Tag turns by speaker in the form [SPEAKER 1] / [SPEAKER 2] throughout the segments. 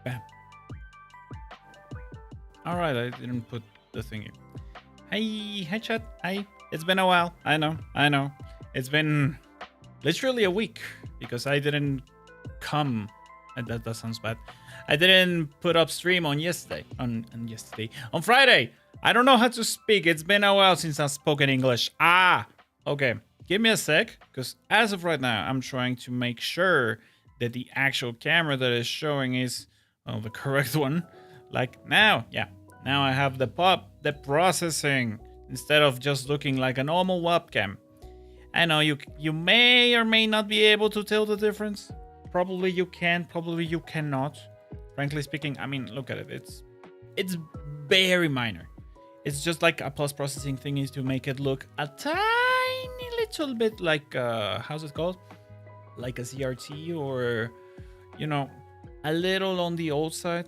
[SPEAKER 1] Bam. All right, I didn't put the thingy. Hi chat. Hi. It's been a while. I know. It's been literally a week because I didn't come. And that sounds bad. I didn't put up stream on yesterday. On Friday. I don't know how to speak. It's been a while since I've spoken English. Okay. Give me a sec, because as of right now, I'm trying to make sure that the actual camera that is showing is the correct one. Like now, yeah. Now I have the processing instead of just looking like a normal webcam. I know you may or may not be able to tell the difference. Probably you can, probably you cannot. Frankly speaking, I mean, look at it. It's very minor. It's just like a post-processing thing is to make it look a tiny little bit like how's it called? Like a CRT, or you know, a little on the old side.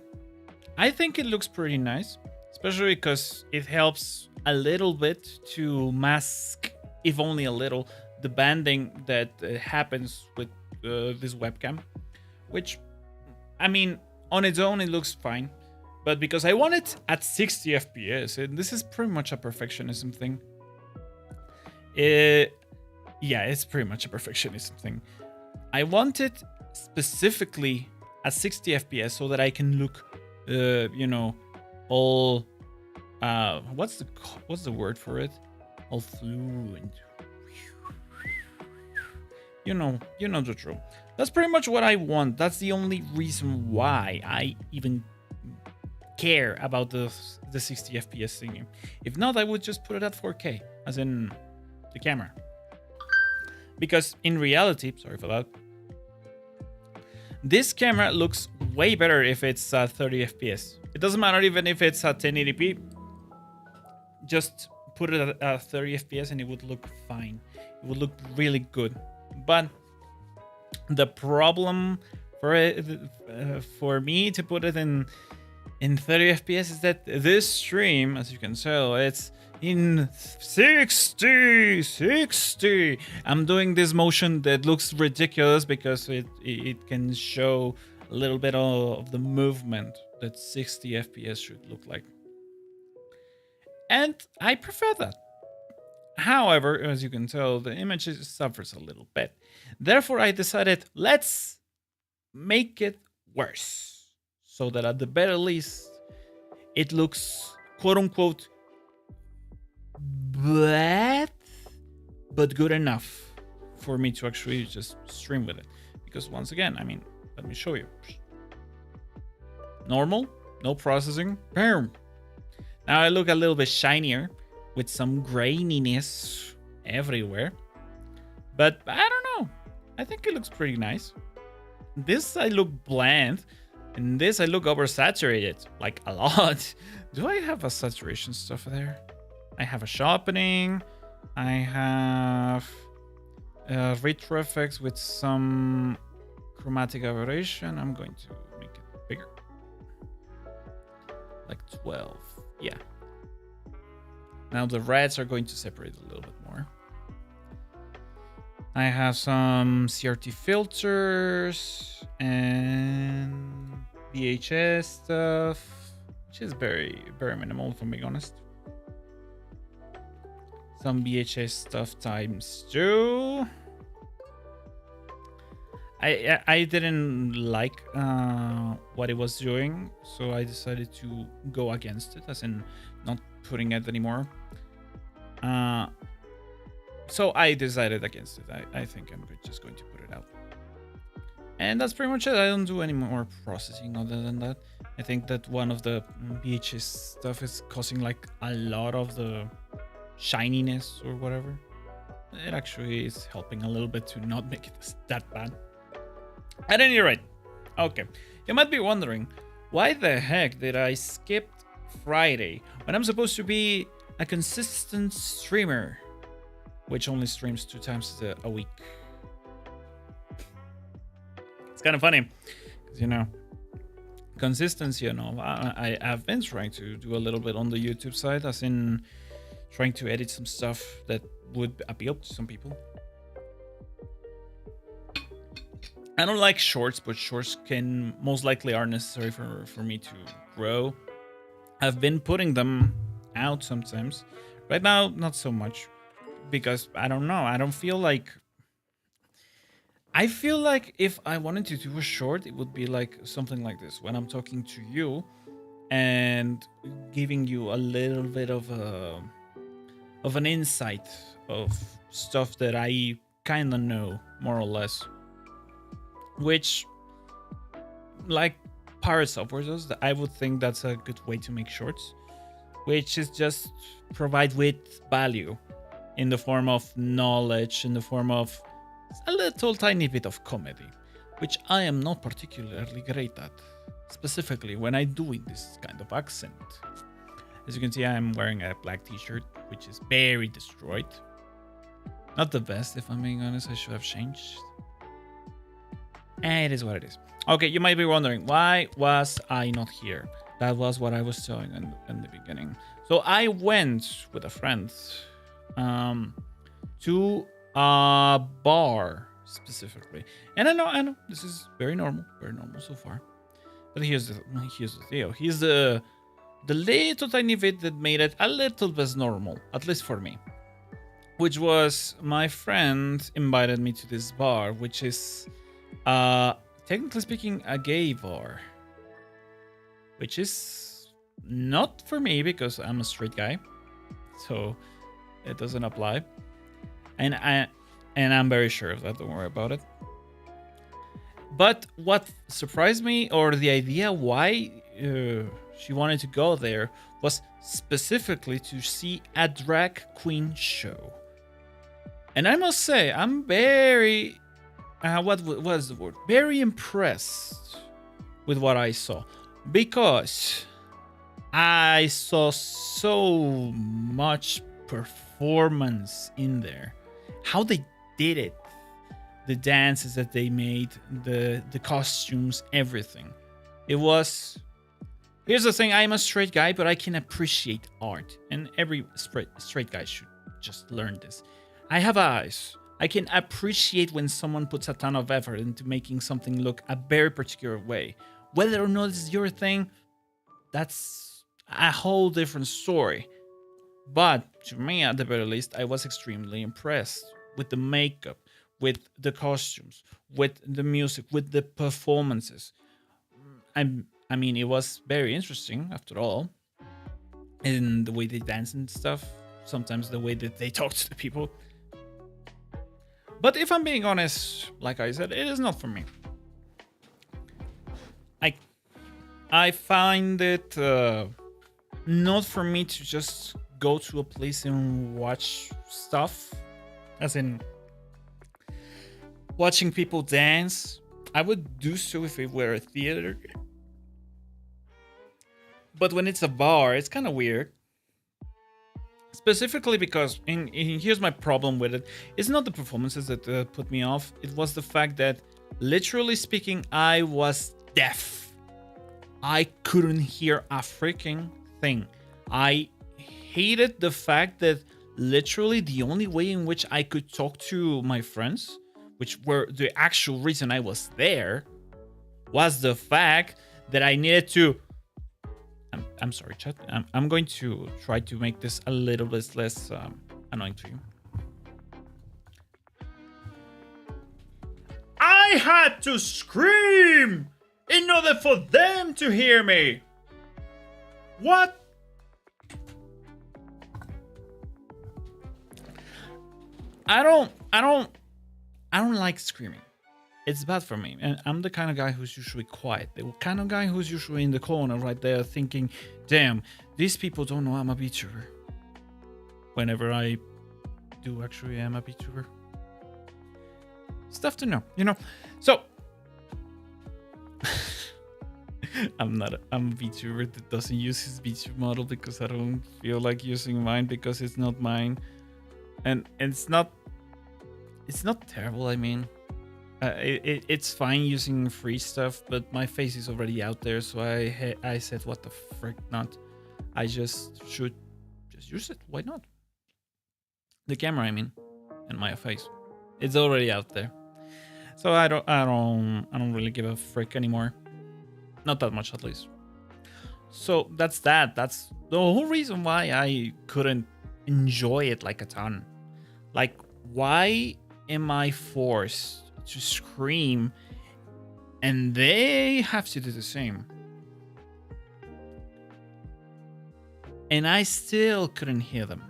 [SPEAKER 1] I think it looks pretty nice, especially because it helps a little bit to mask, if only a little, the banding that happens with this webcam, which, I mean, on its own it looks fine, but because I want it at 60 FPS, and this is pretty much a perfectionism thing. Yeah, it's pretty much a perfectionism thing. I want it specifically at 60 FPS so that I can look, you know, all what's the word for it? All fluent. You know the drill. That's pretty much what I want. That's the only reason why I even care about the 60 FPS thingy. If not, I would just put it at 4K, as in the camera. Because in reality, sorry for that, this camera looks way better if it's 30 FPS. It doesn't matter even if it's at 1080p. Just put it at 30 FPS and it would look fine. It would look really good. But the problem for it, for me to put it in 30 FPS is that this stream, as you can tell, it's in 60. I'm doing this motion that looks ridiculous because it can show a little bit of the movement that 60 FPS should look like. And I prefer that. However, as you can tell, the image suffers a little bit. Therefore, I decided, let's make it worse. So that at the very least, it looks, quote unquote, bad, but good enough for me to actually just stream with it. Because once again, I mean, let me show you. Normal, no processing, boom. Now I look a little bit shinier with some graininess everywhere. But I don't know. I think it looks pretty nice. This I look bland. And this I look oversaturated. Like a lot. Do I have a saturation stuff there? I have a sharpening. I have retro effects with some chromatic aberration. I'm going to make it bigger. Like 12. Yeah. Now the reds are going to separate a little bit more. I have some CRT filters and VHS stuff, which is very, very minimal, if I'm being honest. Some VHS stuff times 2. I didn't like what it was doing, so I decided to go against it, as in not putting it anymore. So I decided against it. I think I'm just going to put it out. And that's pretty much it. I don't do any more processing other than that. I think that one of the VHS stuff is causing like a lot of the shininess or whatever. It actually is helping a little bit to not make it that bad. At any rate, okay. You might be wondering, why the heck did I skip Friday when I'm supposed to be a consistent streamer, which only streams 2 times a week? It's kind of funny, because, you know, consistency, you know, I've been trying to do a little bit on the YouTube side, as in trying to edit some stuff that would appeal to some people. I don't like shorts, but shorts can most likely are necessary for me to grow. I've been putting them out sometimes. Right now, not so much, because I don't know. I feel like if I wanted to do a short, it would be like something like this. When I'm talking to you and giving you a little bit of an insight of stuff that I kind of know, more or less. Which, like Pirate Software does, I would think that's a good way to make shorts, which is just provide with value in the form of knowledge, in the form of a little tiny bit of comedy, which I am not particularly great at, specifically when I'm doing this kind of accent. As you can see, I'm wearing a black t-shirt, which is very destroyed. Not the best, if I'm being honest. I should have changed. And it is what it is. Okay, you might be wondering, why was I not here? That was what I was telling in the beginning. So I went with a friend to a bar specifically. And I know, this is very normal so far. But here's the deal. Here's the little tiny bit that made it a little bit normal, at least for me. Which was my friend invited me to this bar, which is technically speaking a gay bar, which is not for me because I'm a straight guy, so it doesn't apply, and I'm very sure of that. Don't worry about it. But what surprised me, or the idea why she wanted to go there, was specifically to see a drag queen show. And I must say, I'm very what was the word? Very impressed with what I saw, because I saw so much performance in there. How they did it, the dances that they made, the costumes, everything. It was. Here's the thing: I'm a straight guy, but I can appreciate art, and every straight guy should just learn this. I have eyes. I can appreciate when someone puts a ton of effort into making something look a very particular way. Whether or not it's your thing, that's a whole different story. But to me, at the very least, I was extremely impressed with the makeup, with the costumes, with the music, with the performances. I mean, it was very interesting after all. And the way they dance and stuff. Sometimes the way that they talk to the people. But if I'm being honest, like I said, it is not for me. I find it not for me to just go to a place and watch stuff, as in watching people dance. I would do so if it were a theater. But when it's a bar, it's kind of weird. Specifically because, and here's my problem with it, it's not the performances that put me off. It was the fact that, literally speaking, I was deaf. I couldn't hear a freaking thing. I hated the fact that literally the only way in which I could talk to my friends, which were the actual reason I was there, was the fact that I needed to... I'm sorry, chat. I'm going to try to make this a little bit less annoying to you. I had to scream in order for them to hear me. What? I don't like screaming. It's bad for me. And I'm the kind of guy who's usually quiet. The kind of guy who's usually in the corner right there thinking, damn, these people don't know I'm a VTuber. Whenever I do actually am a VTuber. Stuff to know, you know? So, I'm a VTuber that doesn't use his VTuber model because I don't feel like using mine because it's not mine. And it's not terrible, I mean. It's fine using free stuff, but my face is already out there, so I said, what the frick not? I should use it. Why not? The camera, I mean, and my face. It's already out there. So I don't really give a frick anymore. Not that much, at least. So that's that. That's the whole reason why I couldn't enjoy it like a ton. Like, why am I forced to scream and they have to do the same? And I still couldn't hear them.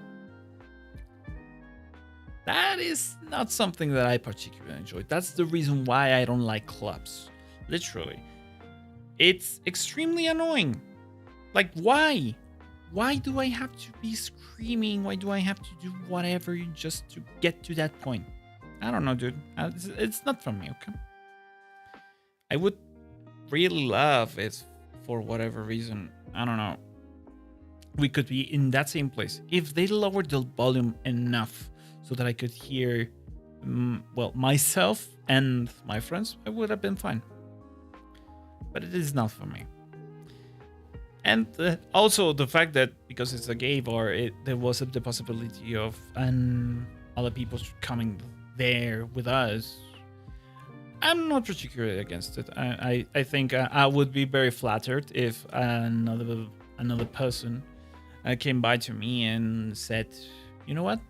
[SPEAKER 1] That is not something that I particularly enjoy. That's the reason why I don't like clubs. Literally. It's extremely annoying. Like, why? Why do I have to be screaming? Why do I have to do whatever just to get to that point? I don't know, dude. It's not for me, okay? I would really love if, for whatever reason, I don't know, we could be in that same place. If they lowered the volume enough so that I could hear, well, myself and my friends, I would have been fine. But it is not for me. And also the fact that because it's a gay bar, there was the possibility of other people coming there with us. I'm not particularly against it. I think I would be very flattered if another person came by to me and said, you know what?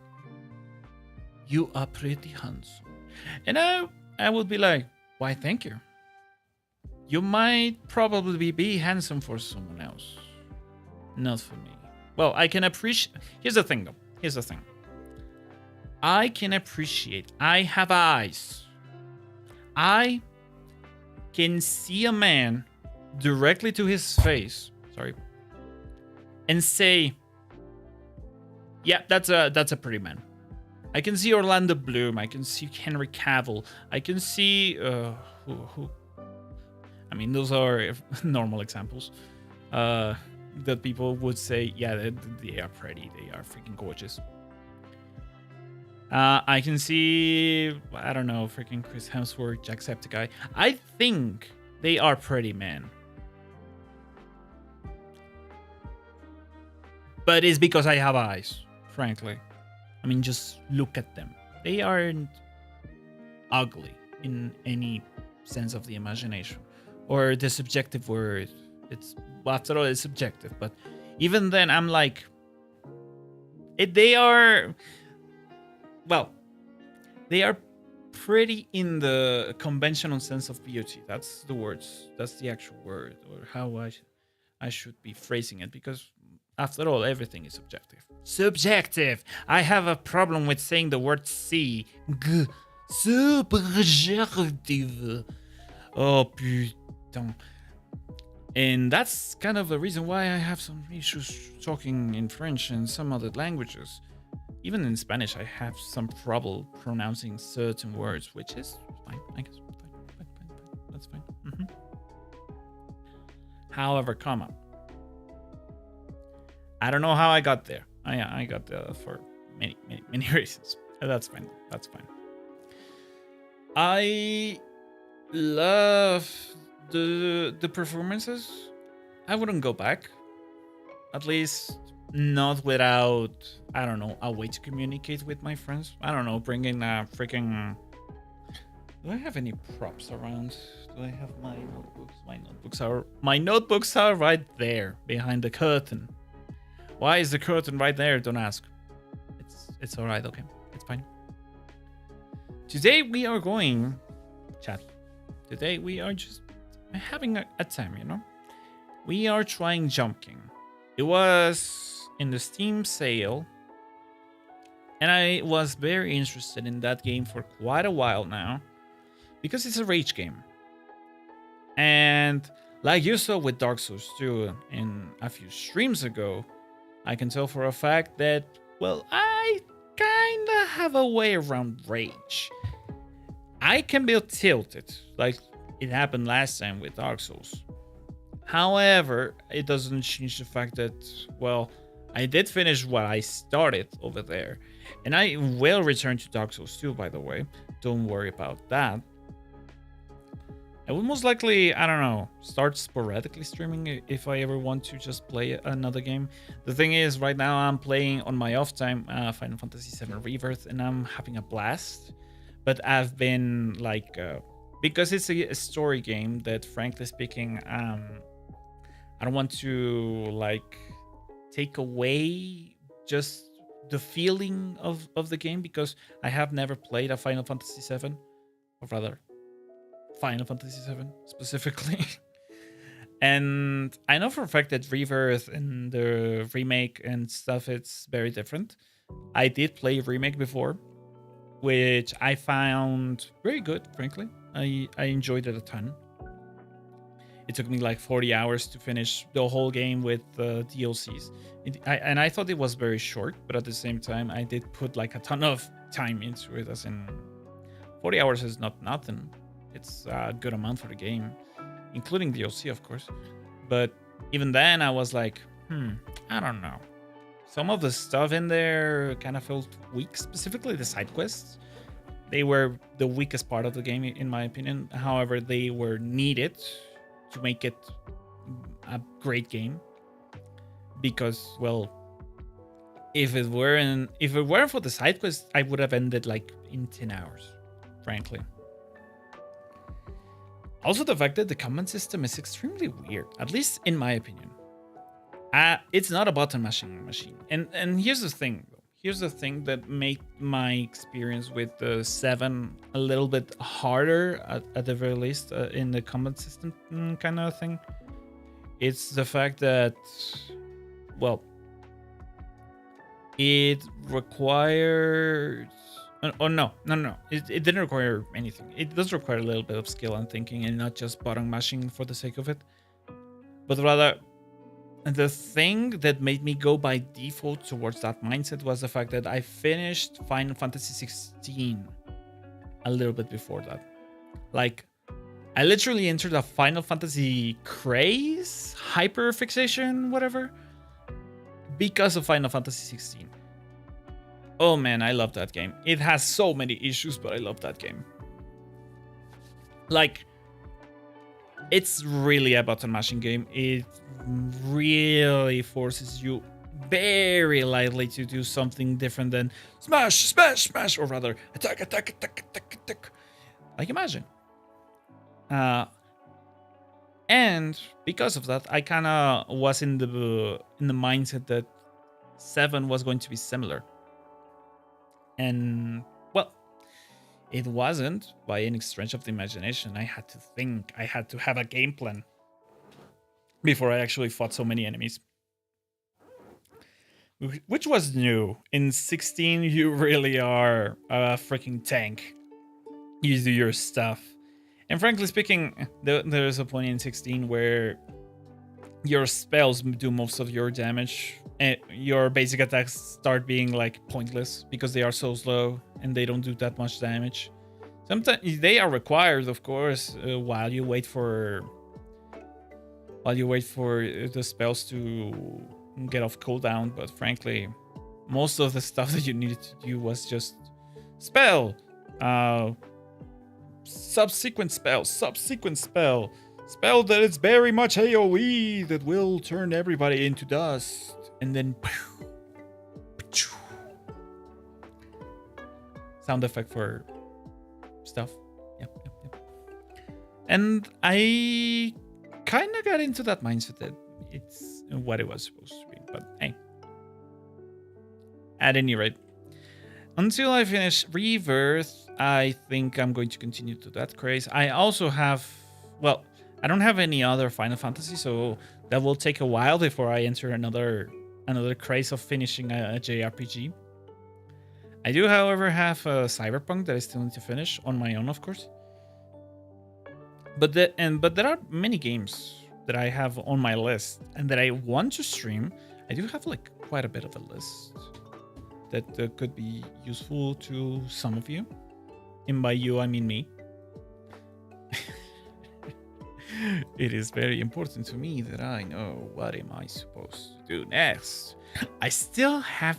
[SPEAKER 1] You are pretty handsome. And I would be like, why, thank you. You might probably be handsome for someone else. Not for me. Well, I can appreciate... Here's the thing, though. Here's the thing. I can appreciate... I have eyes. I can see a man directly to his face. Sorry. And say, yeah, that's a pretty man. I can see Orlando Bloom. I can see Henry Cavill. I can see... who? I mean, those are normal examples that people would say, yeah, they are pretty. They are freaking gorgeous. I can see, I don't know, freaking Chris Hemsworth, Jacksepticeye. I think they are pretty men. But it's because I have eyes, frankly. I mean, just look at them. They aren't ugly in any sense of the imagination. Or the subjective word. Well, after all, it's subjective. But even then, I'm like, they are pretty in the conventional sense of beauty. That's the words. That's the actual word, or how I should be phrasing it. Because after all, everything is subjective. Subjective. I have a problem with saying the word C. Subjective. Oh, putain. And that's kind of the reason why I have some issues talking in French and some other languages. Even in Spanish, I have some trouble pronouncing certain words, which is fine, I guess. Fine. That's fine. However, comma. I don't know how I got there. I got there for many reasons. That's fine. That's fine. I love the performances. I wouldn't go back. At least not without, I don't know, a way to communicate with my friends. I don't know, bringing a freaking... Do I have any props around? Do I have my notebooks? My notebooks are right there behind the curtain. Why is the curtain right there? Don't ask. It's all right. Okay, it's fine. Today we are going, chat. Today we are just having a time, you know. We are trying Jumping. It was in the Steam sale, and I was very interested in that game for quite a while now, because it's a rage game. And like you saw with Dark Souls 2 in a few streams ago, I can tell for a fact that, well, I kinda have a way around rage. I can be tilted, like it happened last time with Dark Souls. However, it doesn't change the fact that, well, I did finish what I started over there. And I will return to Dark Souls 2, by the way. Don't worry about that. I will most likely, I don't know, start sporadically streaming if I ever want to just play another game. The thing is, right now I'm playing on my off time Final Fantasy VII Rebirth, and I'm having a blast. but I've been like because it's a story game that, frankly speaking, I don't want to like take away just the feeling of the game, because I have never played a Final Fantasy VII, or rather Final Fantasy VII specifically. And I know for a fact that Rebirth and the remake and stuff, it's very different. I did play remake before, which I found very good, frankly. I enjoyed it a ton. It took me like 40 hours to finish the whole game with DLCs. And I thought it was very short, but at the same time, I did put like a ton of time into it, as in 40 hours is not nothing. It's a good amount for the game, including DLC, of course. But even then, I was like, I don't know. Some of the stuff in there kind of felt weak, specifically the side quests. They were the weakest part of the game, in my opinion. However, they were needed to make it a great game. Because, well, if it weren't for the side quests, I would have ended like in 10 hours, frankly. Also, the fact that the combat system is extremely weird, at least in my opinion. It's not a button mashing machine. And here's the thing, though. Here's the thing that made my experience with the 7 a little bit harder, at the very least, in the combat system kind of thing. It's the fact that, well, it required... Oh, no. It didn't require anything. It does require a little bit of skill and thinking, and not just button mashing for the sake of it. But rather, the thing that made me go by default towards that mindset was the fact that I finished Final Fantasy 16 a little bit before that. Like, I literally entered a Final Fantasy craze, hyperfixation, whatever, because of Final Fantasy 16. Oh man, I love that game. It has so many issues, but I love that game. Like, it's really a button mashing game. It really forces you very lightly to do something different than smash, smash, smash, or rather attack, attack, attack, attack, attack. Like, imagine. And because of that, I kind of was in the mindset that 7 was going to be similar. And, well, it wasn't by any stretch of the imagination. I had to think. I had to have a game plan before I actually fought so many enemies. Which was new. In 16, you really are a freaking tank. You do your stuff. And frankly speaking, there's a point in 16 where your spells do most of your damage. And your basic attacks start being like pointless because they are so slow and they don't do that much damage. Sometimes they are required, of course, while you wait for the spells to get off cooldown. But frankly, most of the stuff that you needed to do was just spell, subsequent spell, spell that is very much AoE that will turn everybody into dust. And then sound effect for stuff. Yep. And I kind of got into that mindset that it's what it was supposed to be. But hey, at any rate, until I finish Rebirth, I think I'm going to continue to that craze. I also have, well, I don't have any other Final Fantasy, so that will take a while before I enter another craze of finishing a JRPG. I do, however, have Cyberpunk that I still need to finish on my own, of course. But there are many games that I have on my list and that I want to stream. I do have like quite a bit of a list that could be useful to some of you. And by you, I mean me. It is very important to me that I know what am I supposed to do next. I still have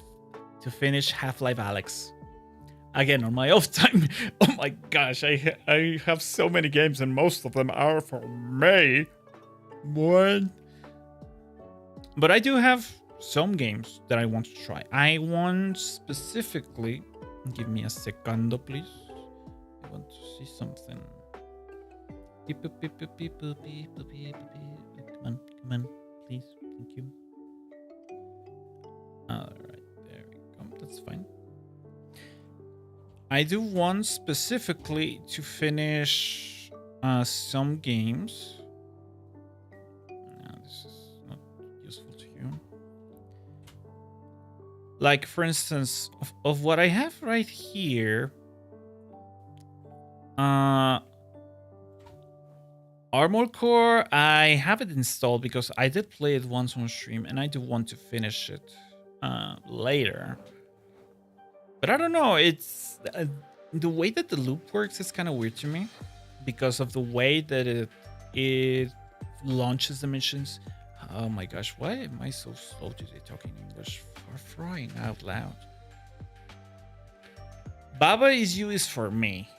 [SPEAKER 1] to finish Half-Life Alyx. Again, on my off time. Oh my gosh, I have so many games and most of them are for me. What? But I do have some games that I want to try. I want specifically... Give me a secondo, please. want to see something. Beep, beep, beep, beep, beep, beep, beep, beep, beep. Come on, please. Thank you. All right, there we go. That's fine. I do want specifically to finish some games. No, this is not useful to you. Like, for instance, of what I have right here, Armored Core, I have it installed because I did play it once on stream, and I do want to finish it later. But I don't know, it's the way that the loop works is kind of weird to me because of the way that it launches the missions. Oh my gosh, why am I so slow today talking English? For crying out loud. Baba is used for me.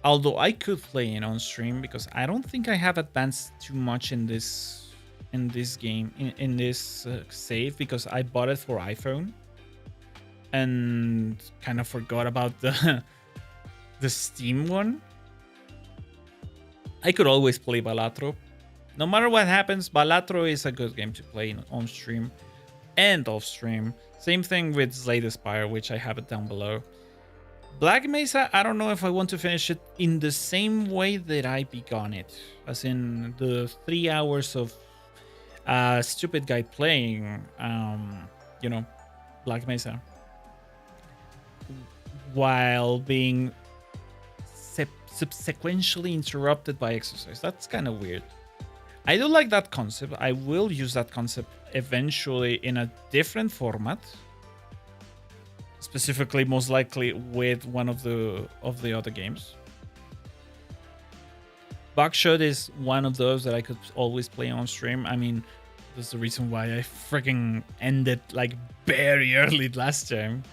[SPEAKER 1] Although I could play it on stream because I don't think I have advanced too much in this game, in this save, because I bought it for iPhone and kind of forgot about the Steam one. I could always play Balatro. No matter what happens, Balatro is a good game to play on stream and off stream. Same thing with Slay the Spire, which I have it down below. Black Mesa, I don't know if I want to finish it in the same way that I began it, as in the 3 hours of stupid guy playing, you know, Black Mesa, while being subsequently interrupted by exercise. That's kind of weird. I do like that concept. I will use that concept eventually in a different format. Specifically, most likely with one of the other games. Buckshot is one of those that I could always play on stream. I mean, that's the reason why I freaking ended like very early last time.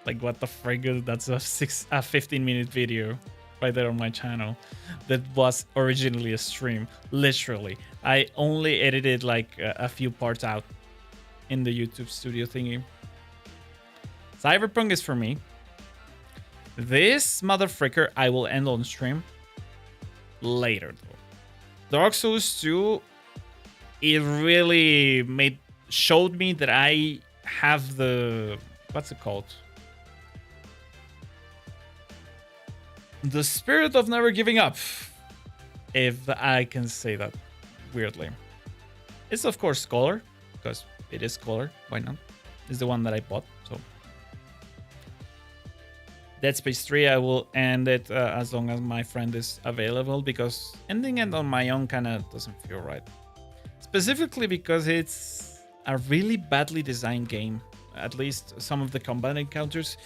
[SPEAKER 1] Like, what the frick? That's a 15-minute video right there on my channel that was originally a stream. Literally, I only edited like a few parts out in the YouTube studio thingy. Cyberpunk is for me. This motherfricker I will end on stream later though. Dark Souls 2, it really showed me that I have the, what's it called? The spirit of never giving up, if I can say that weirdly. It's of course Scholar, because it is Scholar, why not? It's the one that I bought, so. Dead Space 3, I will end it as long as my friend is available, because ending it on my own kind of doesn't feel right. Specifically because it's a really badly designed game, at least some of the combat encounters.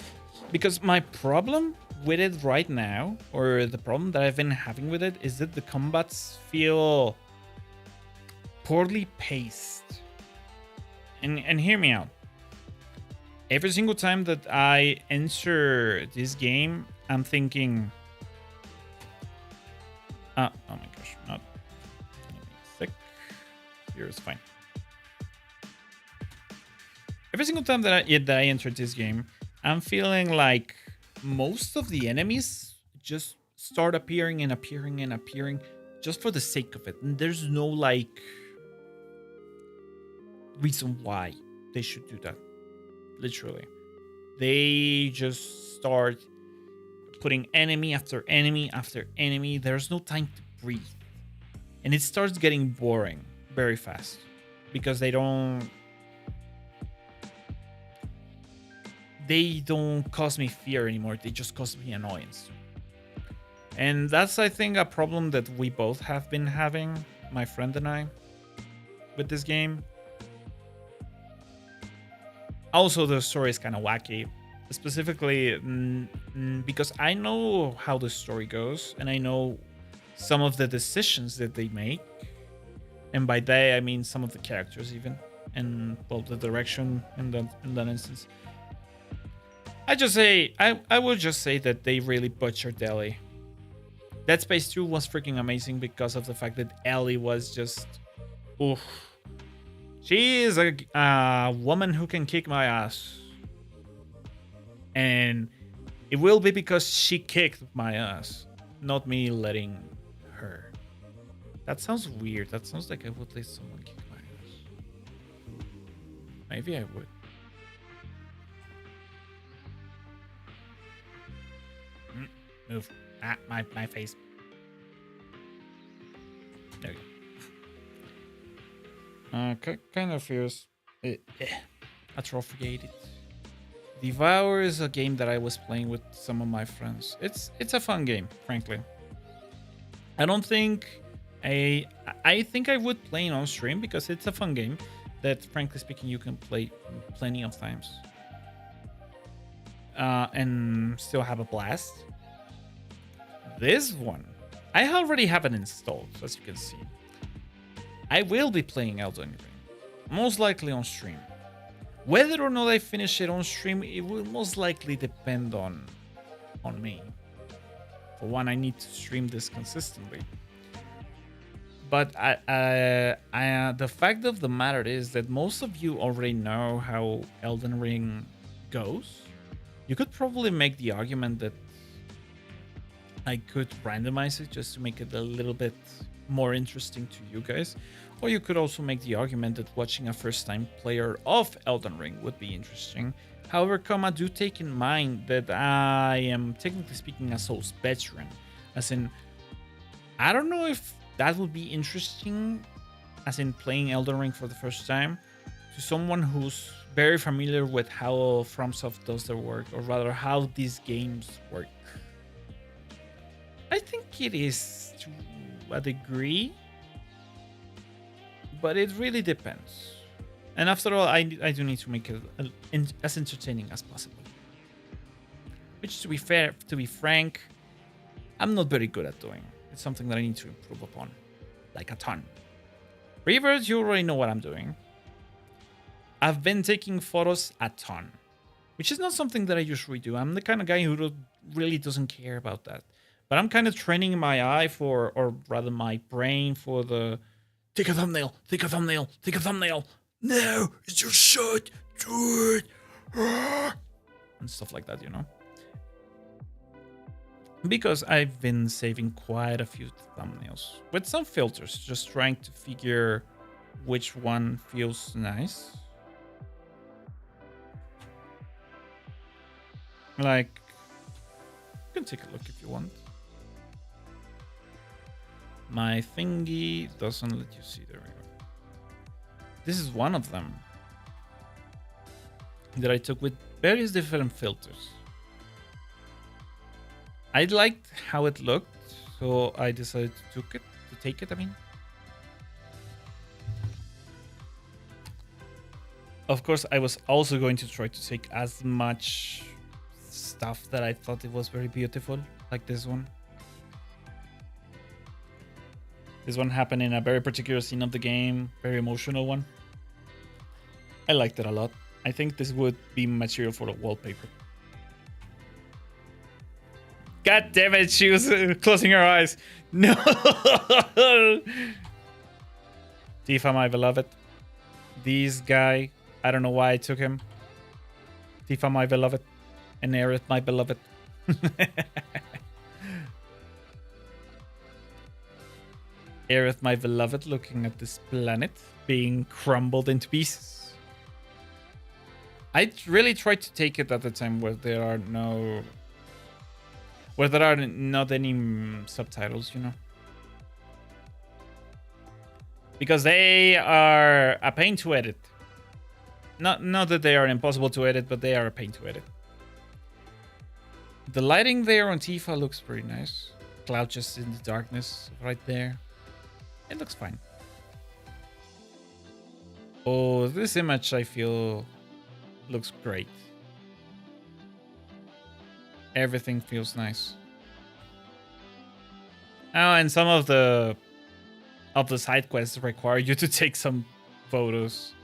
[SPEAKER 1] Because my problem with it right now, or the problem that I've been having with it, is that the combats feel poorly paced. And hear me out. Every single time that I enter this game, I'm thinking, oh my gosh, not sick. Here is fine. Every single time that I enter this game, I'm feeling like most of the enemies just start appearing and appearing and appearing just for the sake of it. And there's no like reason why they should do that. Literally, they just start putting enemy after enemy after enemy. There's no time to breathe, and it starts getting boring very fast because they don't cause me fear anymore. They just cause me annoyance, and that's, I think, a problem that we both have been having, my friend and I, with this game. Also, the story is kind of wacky, specifically because I know how the story goes, and I know some of the decisions that they make. And by they, I mean some of the characters even, and well, the direction in that instance. I would just say that they really butchered Ellie. Dead Space 2 was freaking amazing because of the fact that Ellie was just, oof. She is a woman who can kick my ass. And it will be because she kicked my ass, not me letting her. That sounds weird. That sounds like I would let someone kick my ass. Maybe I would. Move. Ah, my face. There we go. Kind of feels atrophiated. Devour is a game that I was playing with some of my friends. It's a fun game, frankly. I don't think I think I would play it on stream because it's a fun game that, frankly speaking, you can play plenty of times and still have a blast. This one, I already have it installed, as you can see. I will be playing Elden Ring, most likely on stream. Whether or not I finish it on stream, it will most likely depend on me. For one, I need to stream this consistently. But the fact of the matter is that most of you already know how Elden Ring goes. You could probably make the argument that I could randomize it just to make it a little bit more interesting to you guys. Or you could also make the argument that watching a first-time player of Elden Ring would be interesting. However, do take in mind that I am technically speaking a Souls veteran. As in, I don't know if that would be interesting, as in playing Elden Ring for the first time, to someone who's very familiar with how FromSoft does their work, or rather how these games work. I think it is to a degree, but it really depends. And after all, I do need to make it as entertaining as possible. Which, to be frank, I'm not very good at doing. It's something that I need to improve upon, like a ton. Reavers, you already know what I'm doing. I've been taking photos a ton, which is not something that I usually do. I'm the kind of guy who really doesn't care about that. But I'm kind of training my eye for, or rather my brain for the, take a thumbnail, take a thumbnail, take a thumbnail. No, it's your shot. Do it. And stuff like that, you know. Because I've been saving quite a few thumbnails with some filters, just trying to figure which one feels nice. Like, you can take a look if you want. My thingy doesn't let you see. There we go. This is one of them that I took with various different filters. I liked how it looked, so I decided to take it. I mean, of course, I was also going to try to take as much stuff that I thought it was very beautiful, like this one. This one happened in a very particular scene of the game, very emotional one. I liked it a lot. I think this would be material for the wallpaper. God damn it, she was closing her eyes. No! Tifa, my beloved. This guy, I don't know why I took him. Tifa, my beloved. And Aerith, my beloved. Aerith, my beloved, looking at this planet being crumbled into pieces. I really tried to take it at the time where there are not any subtitles, you know. Because they are a pain to edit. Not that they are impossible to edit, but they are a pain to edit. The lighting there on Tifa looks pretty nice. Cloud just in the darkness right there. It looks fine. Oh, this image I feel looks great. Everything feels nice. Oh, and some of the side quests require you to take some photos.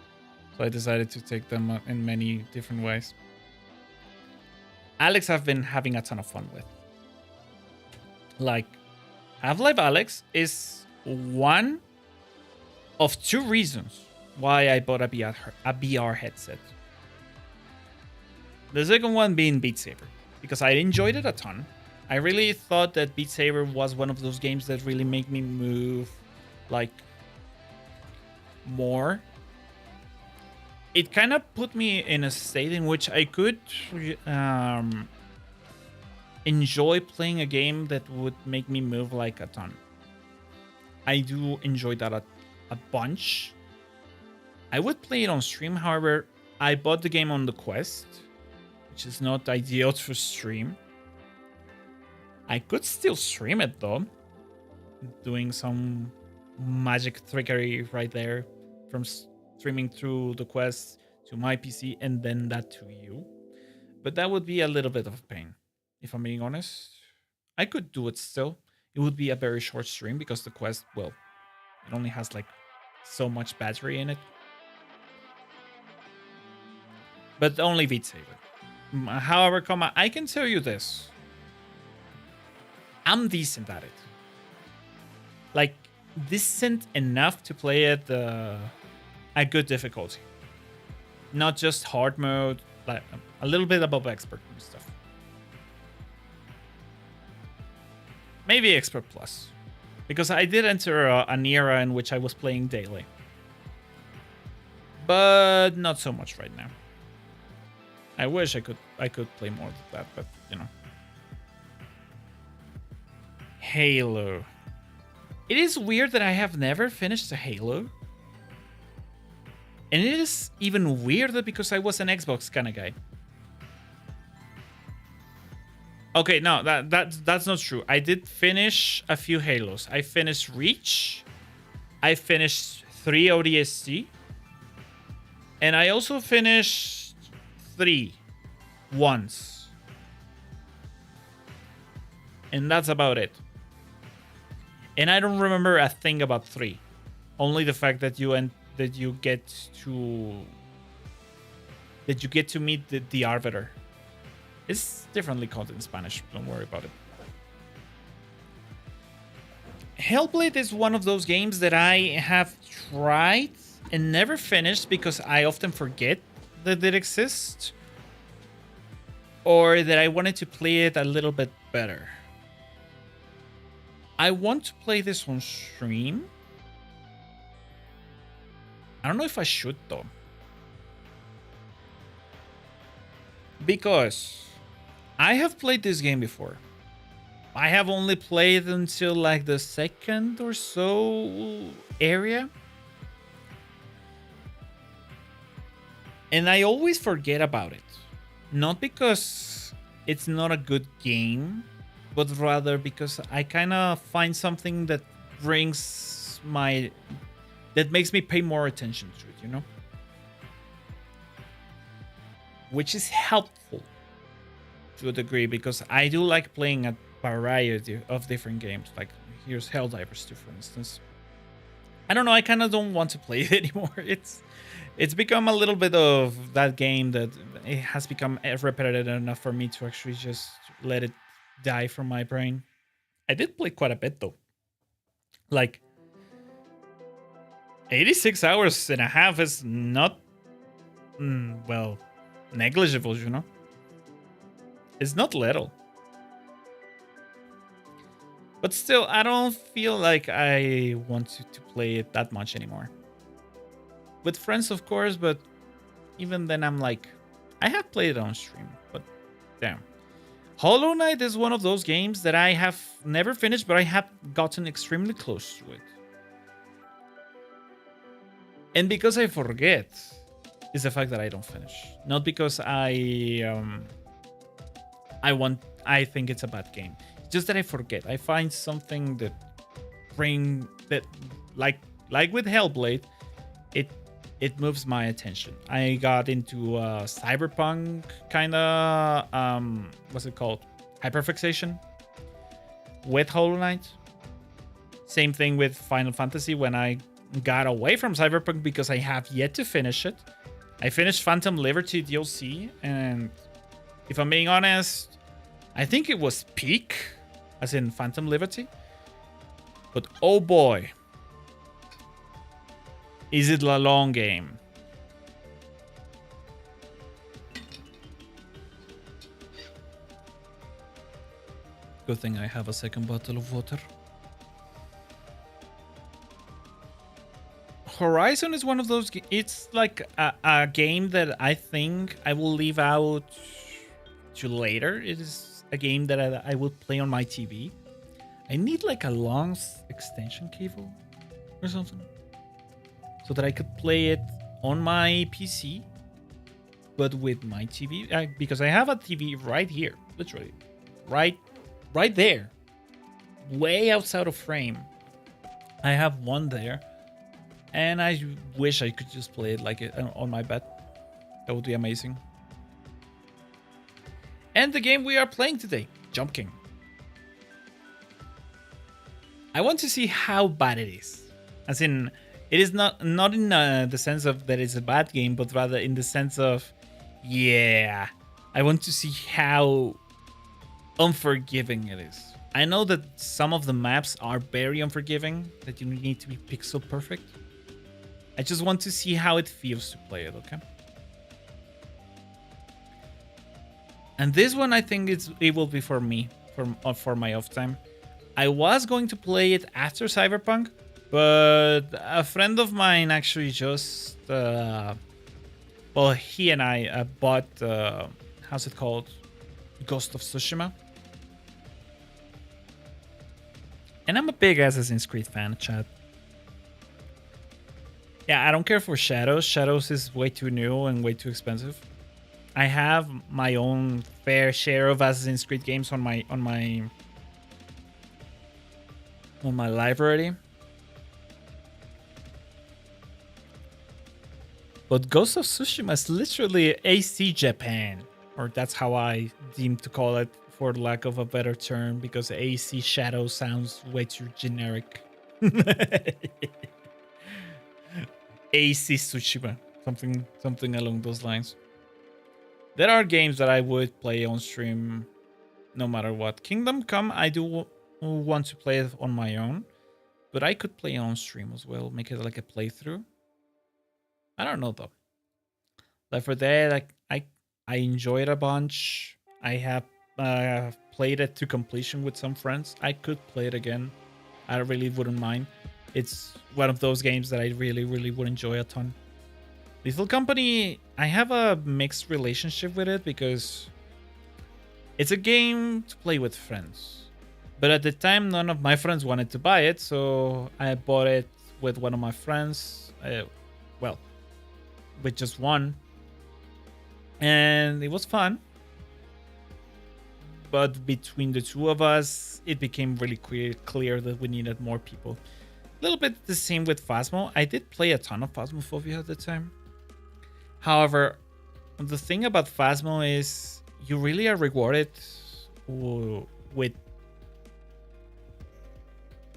[SPEAKER 1] So I decided to take them in many different ways. Alex I've been having a ton of fun with. Like, Half-Life Alex is one of two reasons why I bought a VR headset. The second one being Beat Saber. because I enjoyed it a ton. I really thought that Beat Saber was one of those games that really make me move like more. It kind of put me in a state in which I could enjoy playing a game that would make me move like a ton. I do enjoy that a bunch. I would play it on stream. However, I bought the game on the Quest, which is not ideal to stream. I could still stream it though, doing some magic trickery right there from streaming through the Quest to my PC and then that to you. But that would be a little bit of a pain, if I'm being honest. I could do it still. It would be a very short stream because the Quest, well, it only has like so much battery in it. But only Beat Saber. However, I can tell you this. I'm decent at it. Like, decent enough to play it at good difficulty. Not just hard mode, like a little bit above expert and stuff. Maybe expert plus. Because I did enter an era in which I was playing daily. But not so much right now. I wish I could play more of that, but you know. Halo. It is weird that I have never finished a Halo. And it is even weirder because I was an Xbox kind of guy. Okay, no, that's not true. I did finish a few Halos. I finished Reach. I finished 3 ODST. And I also finished 3 once. And that's about it. And I don't remember a thing about 3. Only the fact that you get to meet the Arbiter. It's differently called in Spanish. Don't worry about it. Hellblade is one of those games that I have tried and never finished because I often forget that it exists. Or that I wanted to play it a little bit better. I want to play this on stream. I don't know if I should though. Because I have played this game before. I have only played until like the second or so area. And I always forget about it. Not because it's not a good game, but rather because I kind of find something that that makes me pay more attention to it, you know? Which is helpful to a degree because I do like playing a variety of different games. Like here's Helldivers 2, for instance. I don't know, I kind of don't want to play it anymore. It's become a little bit of that game that it has become repetitive enough for me to actually just let it die from my brain. I did play quite a bit though. Like 86 hours and a half is not, well, negligible, you know? It's not little. But still, I don't feel like I want to play it that much anymore. With friends, of course, but even then I'm like, I have played it on stream, but damn. Hollow Knight is one of those games that I have never finished, but I have gotten extremely close to it. And because I forget is the fact that I don't finish. Not because I think it's a bad game. It's just that I forget. I find something that like with Hellblade, it moves my attention. I got into cyberpunk kind of what's it called? Hyperfixation with Hollow Knight. Same thing with Final Fantasy when I got away from cyberpunk because I have yet to finish it. I finished Phantom Liberty DLC, and if I'm being honest, I think it was peak, as in Phantom Liberty. But oh boy, is it a long game. Good thing I have a second bottle of water. Horizon is one of those. It's like a game that I think I will leave out to later. It is a game that I will play on my TV. I need like a long extension cable or something so that I could play it on my PC, but with my TV, because I have a TV right here, literally, right there, way outside of frame. I have one there. And I wish I could just play it like it on my bed. That would be amazing. And the game we are playing today, Jump King. I want to see how bad it is. As in, it is not in the sense of that it's a bad game, but rather in the sense of, yeah, I want to see how unforgiving it is. I know that some of the maps are very unforgiving, that you need to be pixel perfect. I just want to see how it feels to play it, okay? And this one, I think it will be for me, for my off time. I was going to play it after Cyberpunk, but a friend of mine actually just, well, he and I bought, how's it called? Ghost of Tsushima. And I'm a big Assassin's Creed fan, chat. Yeah, I don't care for Shadows. Shadows is way too new and way too expensive. I have my own fair share of Assassin's Creed games on my library. But Ghost of Tsushima is literally AC Japan, or that's how I deem to call it, for lack of a better term, because AC Shadow sounds way too generic. AC Tsushima, something along those lines. There are games that I would play on stream no matter what. Kingdom Come, I do want to play it on my own, but I could play on stream as well, make it like a playthrough. I don't know though. Left 4 Dead, like I enjoyed a bunch. I have played it to completion with some friends. I could play it again. I really wouldn't mind. It's one of those games that I really would enjoy a ton. Lethal Company, I have a mixed relationship with it because it's a game to play with friends. But at the time, none of my friends wanted to buy it, so I bought it with one of my friends. Well, with just one. And it was fun. But between the two of us, it became really clear that we needed more people. A little bit the same with Phasmo. I did play a ton of Phasmophobia at the time. However, the thing about Phasmo is you really are rewarded with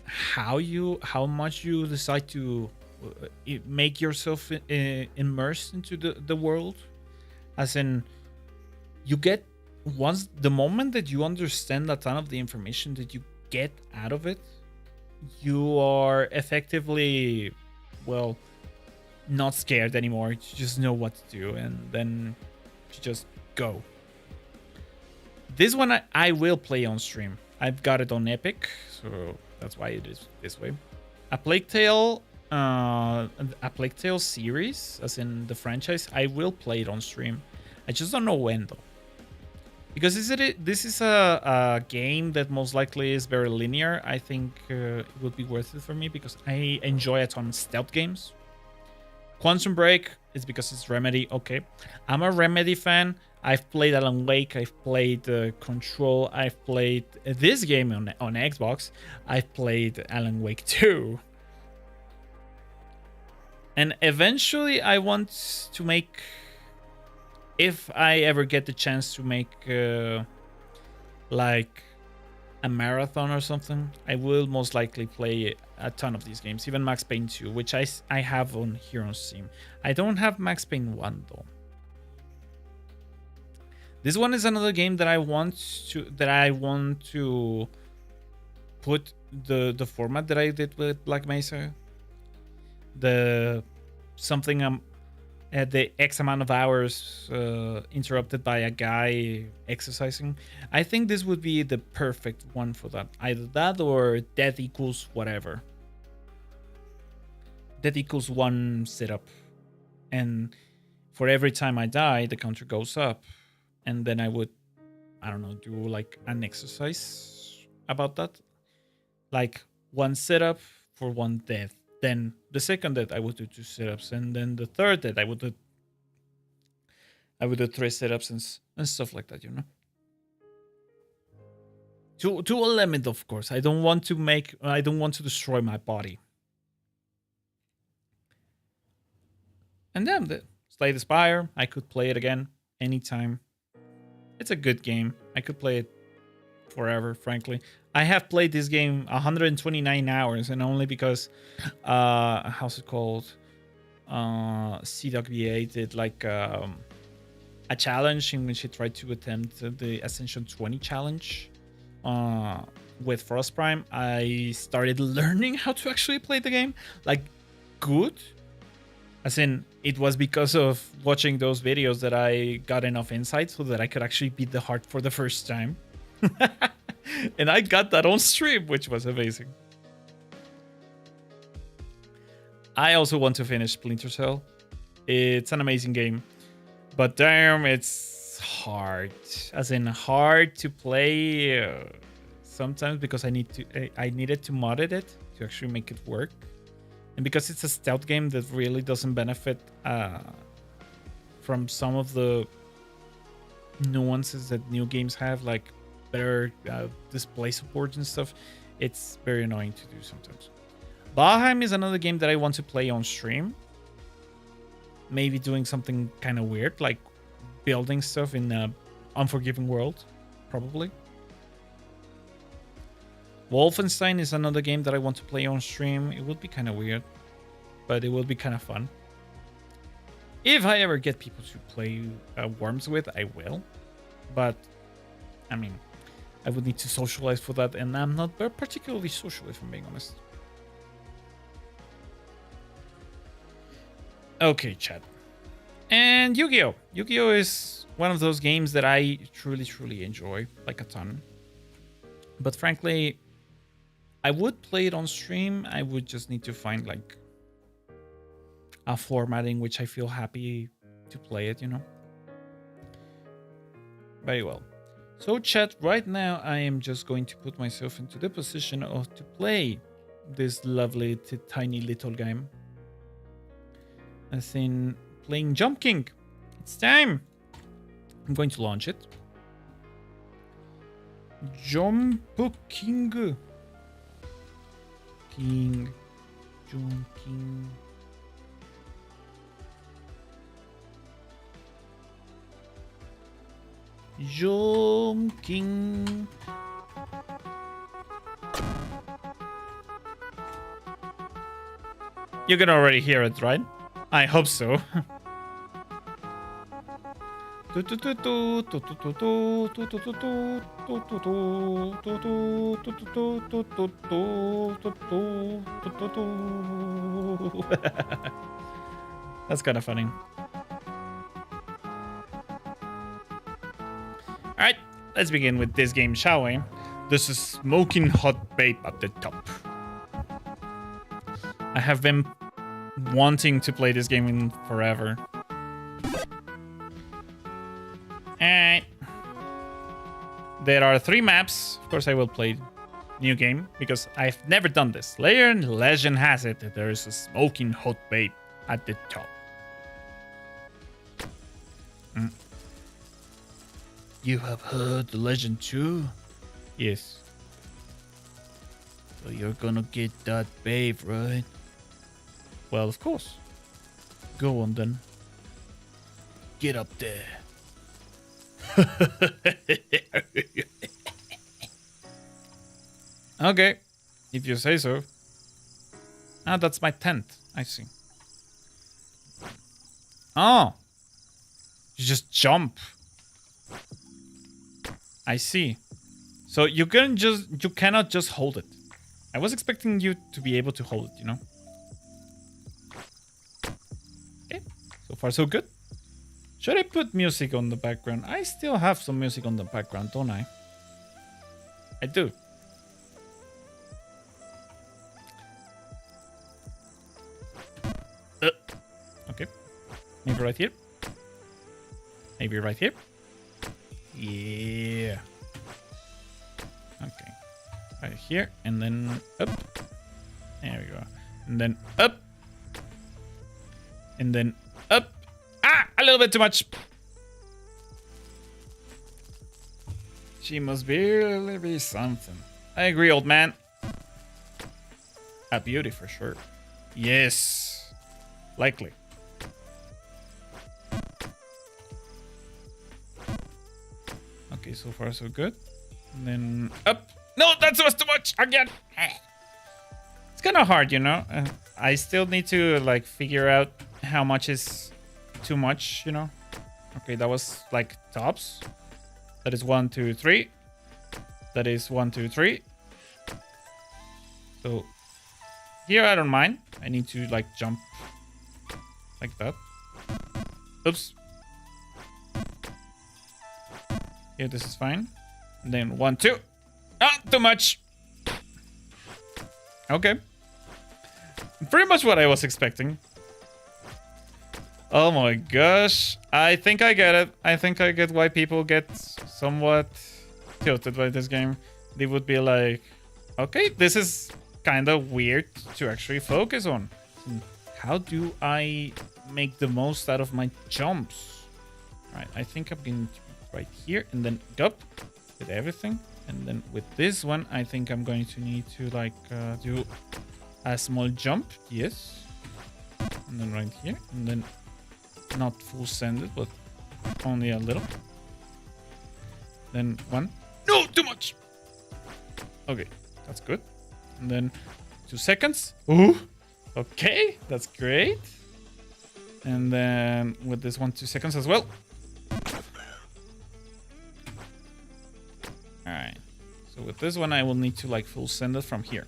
[SPEAKER 1] how much you decide to make yourself immersed into the world. As in, you get, once the moment that you understand a ton of the information that you get out of it, you are effectively, well, not scared anymore. You just know what to do, and then you just go. This one I will play on stream. I've got it on Epic, so that's why it is this way. A Plague Tale series, as in the franchise, I will play it on stream. I just don't know when though. Because this is a game that most likely is very linear. I think it would be worth it for me because I enjoy a ton of stealth games. Quantum Break is because it's Remedy. Okay, I'm a Remedy fan. I've played Alan Wake. I've played Control. I've played this game on Xbox. I've played Alan Wake 2. And eventually I want to make, if I ever get the chance to make like a marathon or something, I will most likely play a ton of these games, even Max Payne 2, which I have on here on Steam. I don't have Max Payne 1 though. This one is another game that I want to put the format that I did with Black Mesa. Something the X amount of hours interrupted by a guy exercising. I think this would be the perfect one for that. Either that or death equals whatever. Death equals 1 sit-up. And for every time I die, the counter goes up. And then I would, I don't know, do like an exercise about that. Like 1 sit-up for 1 death. Then the second death I would do 2 sit-ups, and then the third death I would do 3 sit-ups and stuff like that, you know. To a limit, of course. I don't want to destroy my body. And then the Slay the Spire, I could play it again anytime. It's a good game. I could play it forever, frankly. I have played this game 129 hours, and only because how's it called? CWA did like a challenge in which he tried to attempt the Ascension 20 challenge with Frost Prime. I started learning how to actually play the game, like good. As in, it was because of watching those videos that I got enough insight so that I could actually beat the heart for the first time. And I got that on stream, which was amazing. I also want to finish Splinter Cell. It's an amazing game, but damn, it's hard. As in, hard to play sometimes because I needed to mod it to actually make it work, and because it's a stealth game that really doesn't benefit from some of the nuances that new games have, like better display support and stuff. It's very annoying to do sometimes. Valheim is another game that I want to play on stream. Maybe doing something kind of weird, like building stuff in the Unforgiving World, probably. Wolfenstein is another game that I want to play on stream. It would be kind of weird, but it will be kind of fun. If I ever get people to play Worms with, I will. But, I mean, I would need to socialize for that, and I'm not very particularly social, if I'm being honest. Okay, chat. And Yu-Gi-Oh! Yu-Gi-Oh! Is one of those games that I truly, truly enjoy, like a ton. But frankly, I would play it on stream. I would just need to find, like, a format in which I feel happy to play it, you know? Very well. So chat, right now I am just going to put myself into the position of to play this lovely tiny little game. As in playing Jump King. It's time. I'm going to launch it. Jump King. Jump King. Jump King. You can already hear it, right? I hope so. That's kind of funny. Alright, let's begin with this game, shall we? This is Smoking Hot Babe at the top. I have been wanting to play this game in forever. Alright. There are 3 maps. Of course, I will play new game because I've never done this. Legend has it that there is a Smoking Hot Babe at the top. You have heard the legend too? Yes. So you're gonna get that babe, right? Well, of course. Go on then. Get up there. Okay. If you say so. Ah, that's my tent. I see. Oh. You just jump. I see. So you cannot just hold it. I was expecting you to be able to hold it, you know? Okay. So far so good. Should I put music on the background? I still have some music on the background, don't I? I do. Okay. Maybe right here. Maybe right here. Yeah. Okay. Right here and then up. There we go. And then up. And then up. Ah! A little bit too much. She must really be something. I agree, old man. A beauty for sure. Yes. Likely. Okay, so far so good. And then up. No, that was too much again. It's kind of hard, you know. I still need to like figure out how much is too much, you know. Okay, that was like tops. That is 1, 2, 3. That is 1, 2, 3. So here I don't mind. I need to like jump like that. Oops. Here, this is fine. And then 1, 2. Ah, too much. Okay. Pretty much what I was expecting. Oh my gosh. I think I get it. I think I get why people get somewhat tilted by this game. They would be like, okay, this is kind of weird to actually focus on. How do I make the most out of my jumps? Right, I think I'm going to be right here and then up with everything. And then with this one, I think I'm going to need to like do a small jump. Yes. And then right here. And then not full sended, but only a little. Then 1. No, too much. Okay, that's good. And then 2 seconds. Ooh. Okay, that's great. And then with this one, 2 seconds as well. All right. So with this one, I will need to like full send it from here.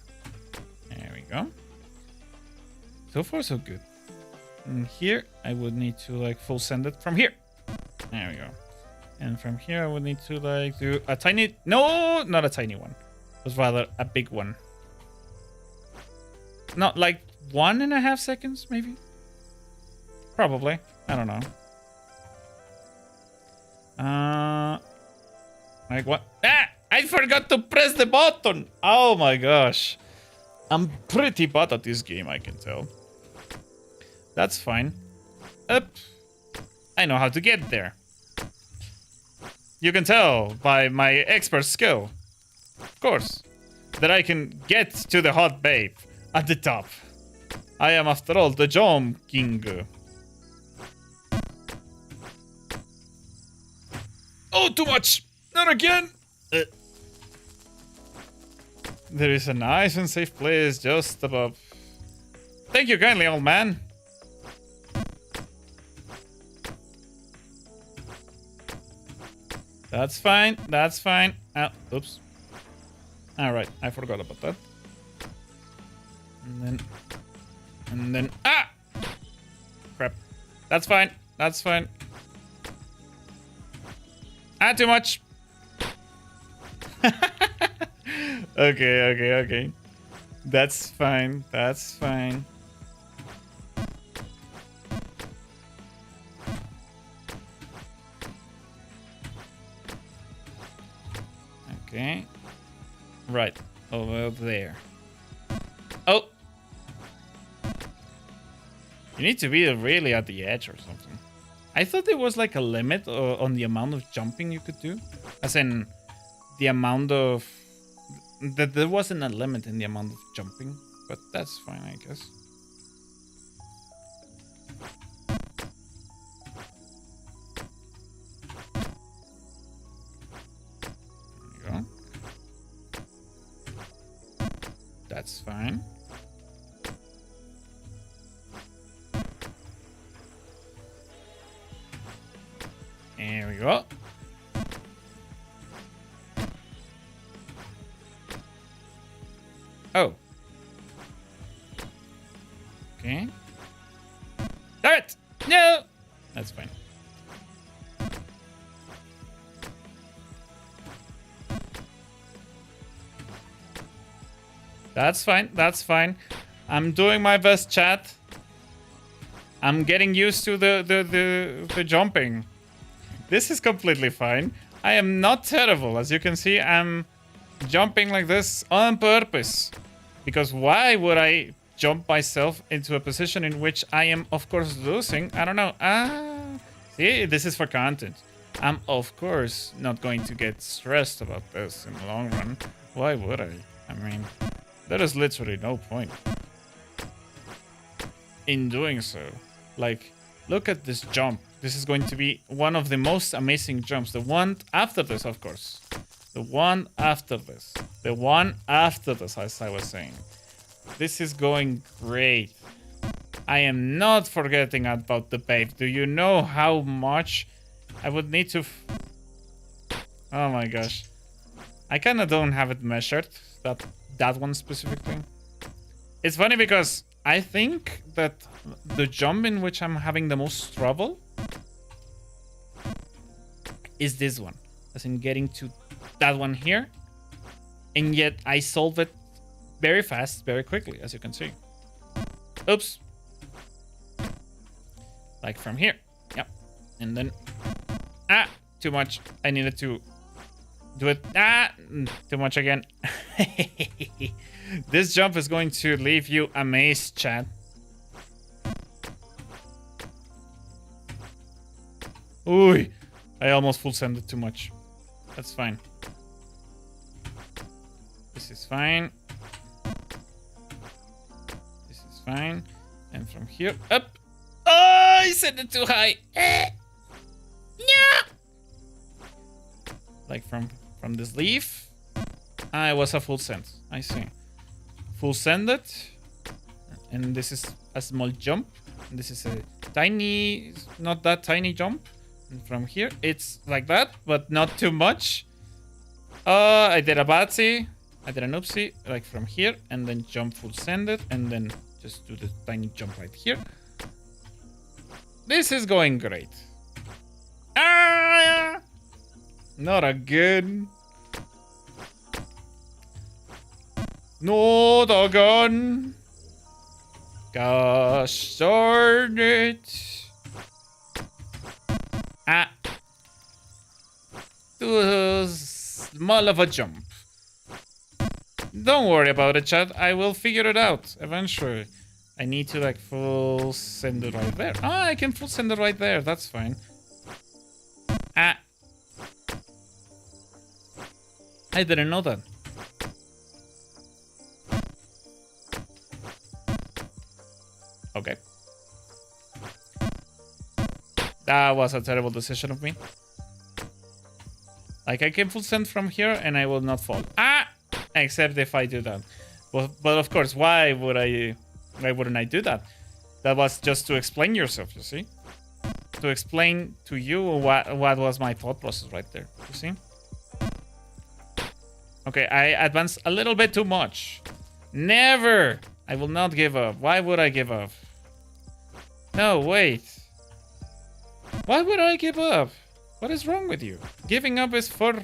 [SPEAKER 1] There we go. So far, so good. And here, I would need to like full send it from here. There we go. And from here, I would need to like do a tiny... No, not a tiny one. It was rather a big one. Not like 1.5 seconds, maybe? Probably. I don't know. Like what? Ah! I forgot to press the button! Oh my gosh. I'm pretty bad at this game, I can tell. That's fine. Up. I know how to get there. You can tell by my expert skill, of course, that I can get to the hot babe at the top. I am, after all, the jump king. Oh, too much! Not again! There is a nice and safe place just above. Thank you kindly, old man. That's fine. That's fine. Oh, oops. All right, I forgot about that. And then, ah! Crap. That's fine. That's fine. Ah, too much. Okay. That's fine. That's fine. Okay. Right. Over there. Oh! You need to be really at the edge or something. I thought there was like a limit on the amount of jumping you could do. As in, the amount of... That there wasn't a limit in the amount of jumping. But that's fine, I guess. There you go. That's fine. There we go. Oh. Okay. Damn it! No! That's fine. That's fine. That's fine. I'm doing my best, chat. I'm getting used to the jumping. This is completely fine. I am not terrible. As you can see, I'm jumping like this on purpose. Because why would I jump myself into a position in which I am, of course, losing? I don't know. See, this is for content. I'm, of course, not going to get stressed about this in the long run. Why would I? I mean, there is literally no point in doing so. Like, look at this jump. This is going to be one of the most amazing jumps. The one after this, of course. The one after this. The one after this, as I was saying. This is going great. I am not forgetting about the babe. Do you know how much I would need to... Oh my gosh. I kind of don't have it measured. That one specifically. It's funny because I think that the jump in which I'm having the most trouble is this one. As in getting to that one here. And yet I solve it very fast, very quickly, as you can see. Oops. Like from here. Yep. And then... too much. I needed to do it. Too much again. This jump is going to leave you amazed, chat. Ooh, I almost full sended too much. That's fine. This is fine. This is fine. And from here up. Oh, I sent it too high. No. Like from this leaf. It was a full send. I see. Full send it. And this is a small jump. And this is a tiny, not that tiny jump. And from here, it's like that, but not too much. I did a batsy. I did an oopsie, like from here, and then jump full send it, and then just do the tiny jump right here. This is going great. Not again. No, doggone. Gosh darn it. Too small of a jump. Don't worry about it, chat. I will figure it out eventually. I need to like full send it right there. I can full send it right there. That's fine. I didn't know that. Okay. That was a terrible decision of me. Like, I can full send from here and I will not fall. Except if I do that. But of course, why wouldn't I do that? That was just to explain yourself, you see? To explain to you what was my thought process right there, you see? Okay, I advanced a little bit too much. Never! I will not give up. Why would I give up? No, wait. Why would I give up? What is wrong with you? Giving up is for...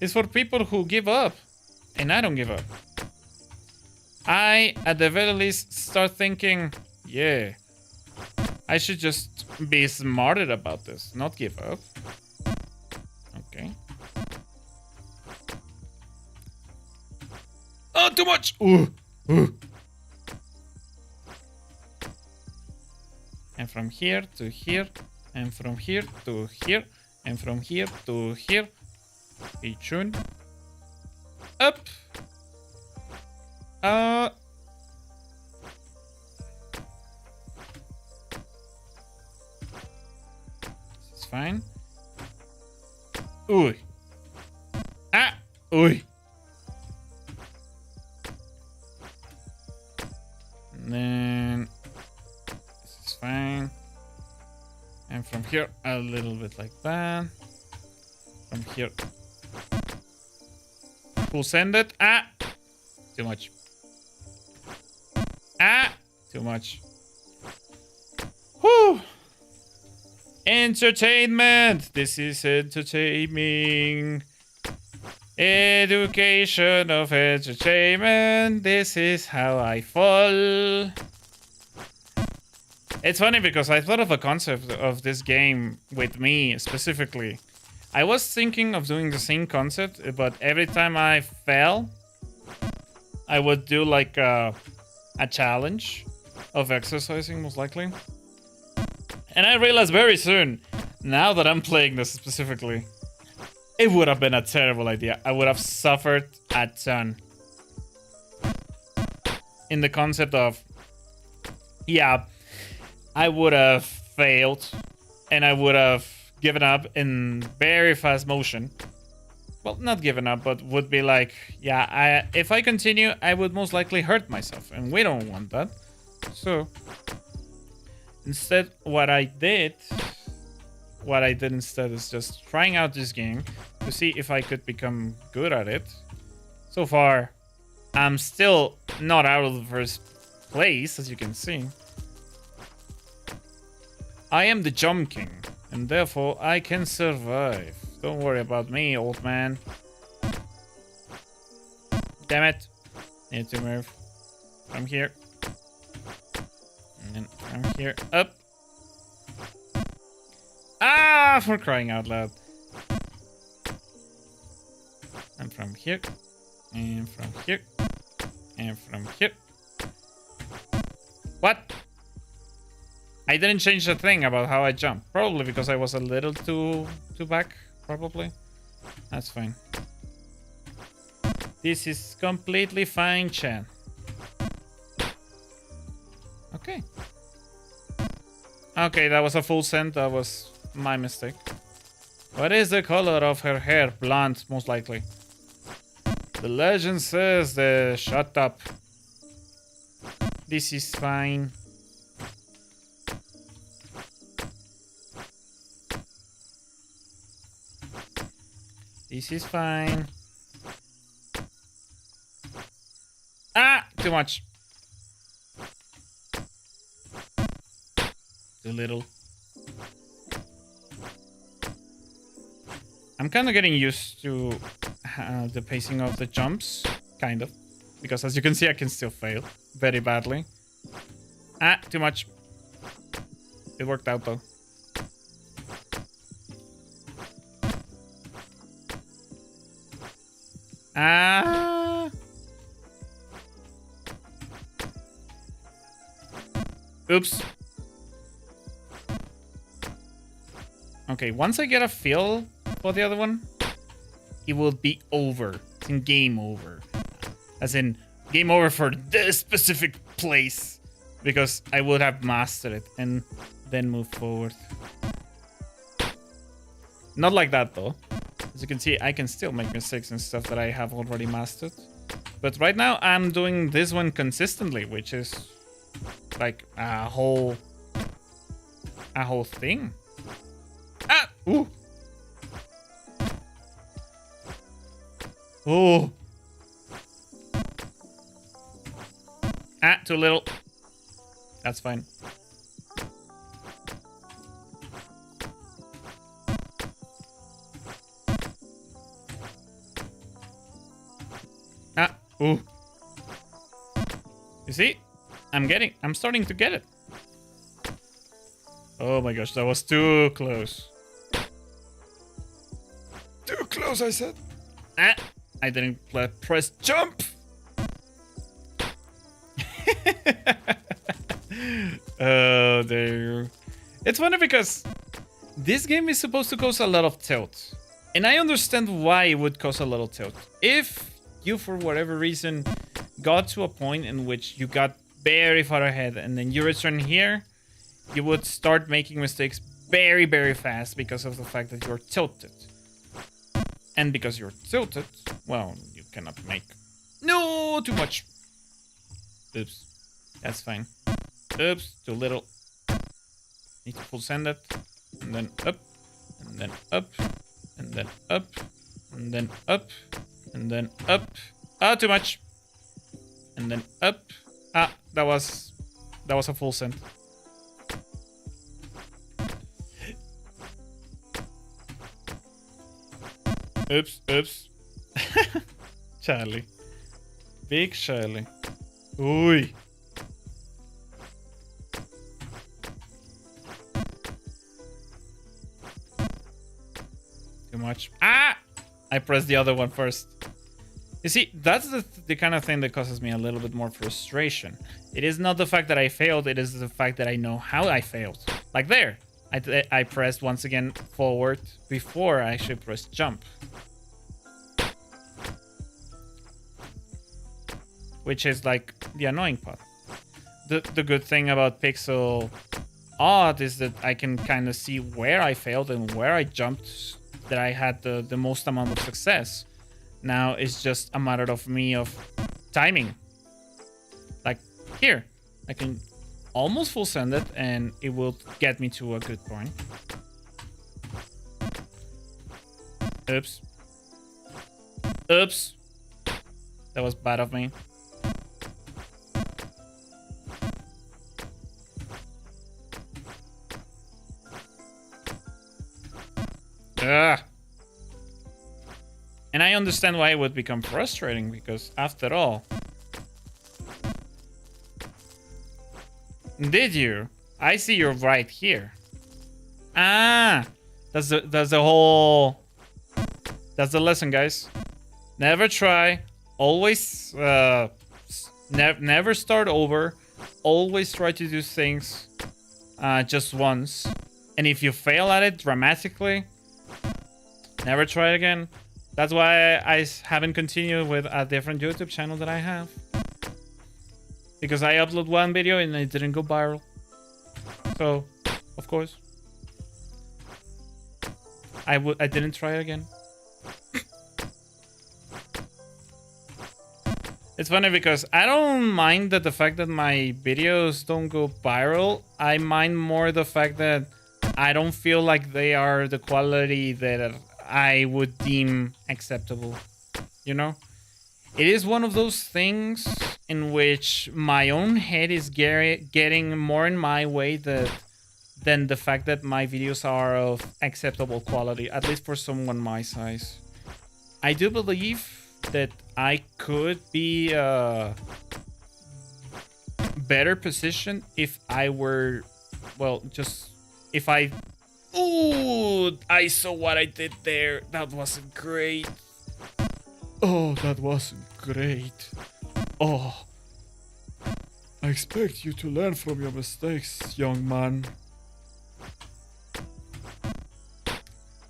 [SPEAKER 1] It's for people who give up. And I don't give up. I, at the very least, start thinking, yeah, I should just be smarter about this, not give up. Okay. Oh, too much! Ooh. And from here to here, and from here to here, and from here to here. Be tuned. Up. This is fine. Ooh. Ooh. And then this is fine. And from here, a little bit like that. From here. Full send it. Too much. Too much. Whew. Entertainment. This is entertaining. Education of entertainment. This is how I fall. It's funny because I thought of a concept of this game with me specifically. I was thinking of doing the same concept, but every time I fell, I would do like a challenge of exercising, most likely. And I realized very soon, now that I'm playing this specifically, it would have been a terrible idea. I would have suffered a ton. In the concept of, yeah, I would have failed and I would have given up in very fast motion. Well, not given up, but would be like, yeah, if I continue, I would most likely hurt myself, and we don't want that. So instead, what I did instead is just trying out this game to see if I could become good at it. So far, I'm still not out of the first place, as you can see. I am the Jump King, and therefore I can survive. Don't worry about me, old man. Damn it. Need to move from here. And then from here up. Ah, for crying out loud. And from here. And from here. And from here. What? I didn't change the thing about how I jump. Probably because I was a little too back. Probably. That's fine. This is completely fine, Chan. Okay. Okay, that was a full send. That was my mistake. What is the color of her hair? Blonde, most likely. The legend says the shut up. This is fine. This is fine. Ah, too much. Too little. I'm kind of getting used to the pacing of the jumps, kind of. Because as you can see, I can still fail very badly. Ah, too much. It worked out though. Ah. Oops. Okay, once I get a feel for the other one, it will be over. It's in game over. As in, game over for this specific place. Because I would have mastered it and then move forward. Not like that though. As you can see, I can still make mistakes and stuff that I have already mastered. But right now, I'm doing this one consistently, which is like a whole thing. Ah! Ooh! Oh! Ah, too little. That's fine. Ah, ooh. You see? I'm starting to get it. Oh my gosh, that was too close. Too close, I said. Ah, I didn't press jump. Oh, there you go. It's funny because this game is supposed to cause a lot of tilt. And I understand why it would cause a lot of tilt. If you, for whatever reason, got to a point in which you got very far ahead and then you return here, you would start making mistakes very, very fast because of the fact that you're tilted. And because you're tilted, well, you cannot make... No, too much. Oops. That's fine. Oops, too little. Need to full send it. And then up. And then up. And then up. And then up. And then up. Ah, too much. And then up. Ah, that was a full send. Oops, oops. Charlie. Big Charlie. Uy. Too much. Ah! I pressed the other one first. You see, that's the kind of thing that causes me a little bit more frustration. It is not the fact that I failed, it is the fact that I know how I failed. Like there. I pressed once again forward before I actually pressed jump. Which is like the annoying part. The good thing about pixel art is that I can kind of see where I failed and where I jumped, that I had the most amount of success. Now it's just a matter of me of timing. Like here, I can almost full send it and it will get me to a good point. Oops. Oops. That was bad of me. Ugh. And I understand why it would become frustrating, because after all... Did you? I see you're right here. Ah! That's the whole... That's the lesson, guys. Never try. Always... never start over. Always try to do things just once. And if you fail at it dramatically, never try again. That's why I haven't continued with a different YouTube channel that I have. Because I upload one video and it didn't go viral. So, of course, I didn't try again. It's funny because I don't mind that the fact that my videos don't go viral. I mind more the fact that I don't feel like they are the quality that I would deem acceptable, you know? It is one of those things in which my own head is getting more in my way than the fact that my videos are of acceptable quality, at least for someone my size. I do believe that I could be better positioned if I were, well, just if I... Ooh, I saw what I did there. That wasn't great. Oh, that wasn't great. Oh. I expect you to learn from your mistakes, young man.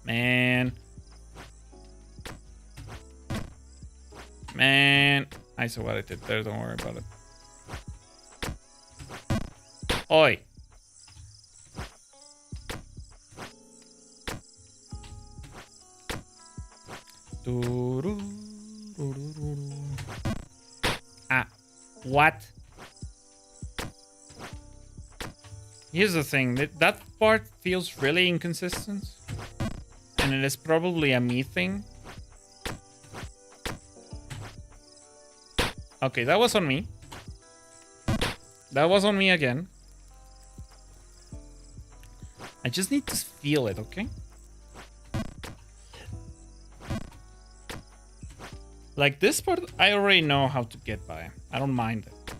[SPEAKER 1] Man. Man. I saw what I did there. Don't worry about it. Oi. Ah, what? Here's the thing, that part feels really inconsistent, and it is probably a me thing. Okay, that was on me. That was on me again. I just need to feel it, okay? Like this part, I already know how to get by. I don't mind it.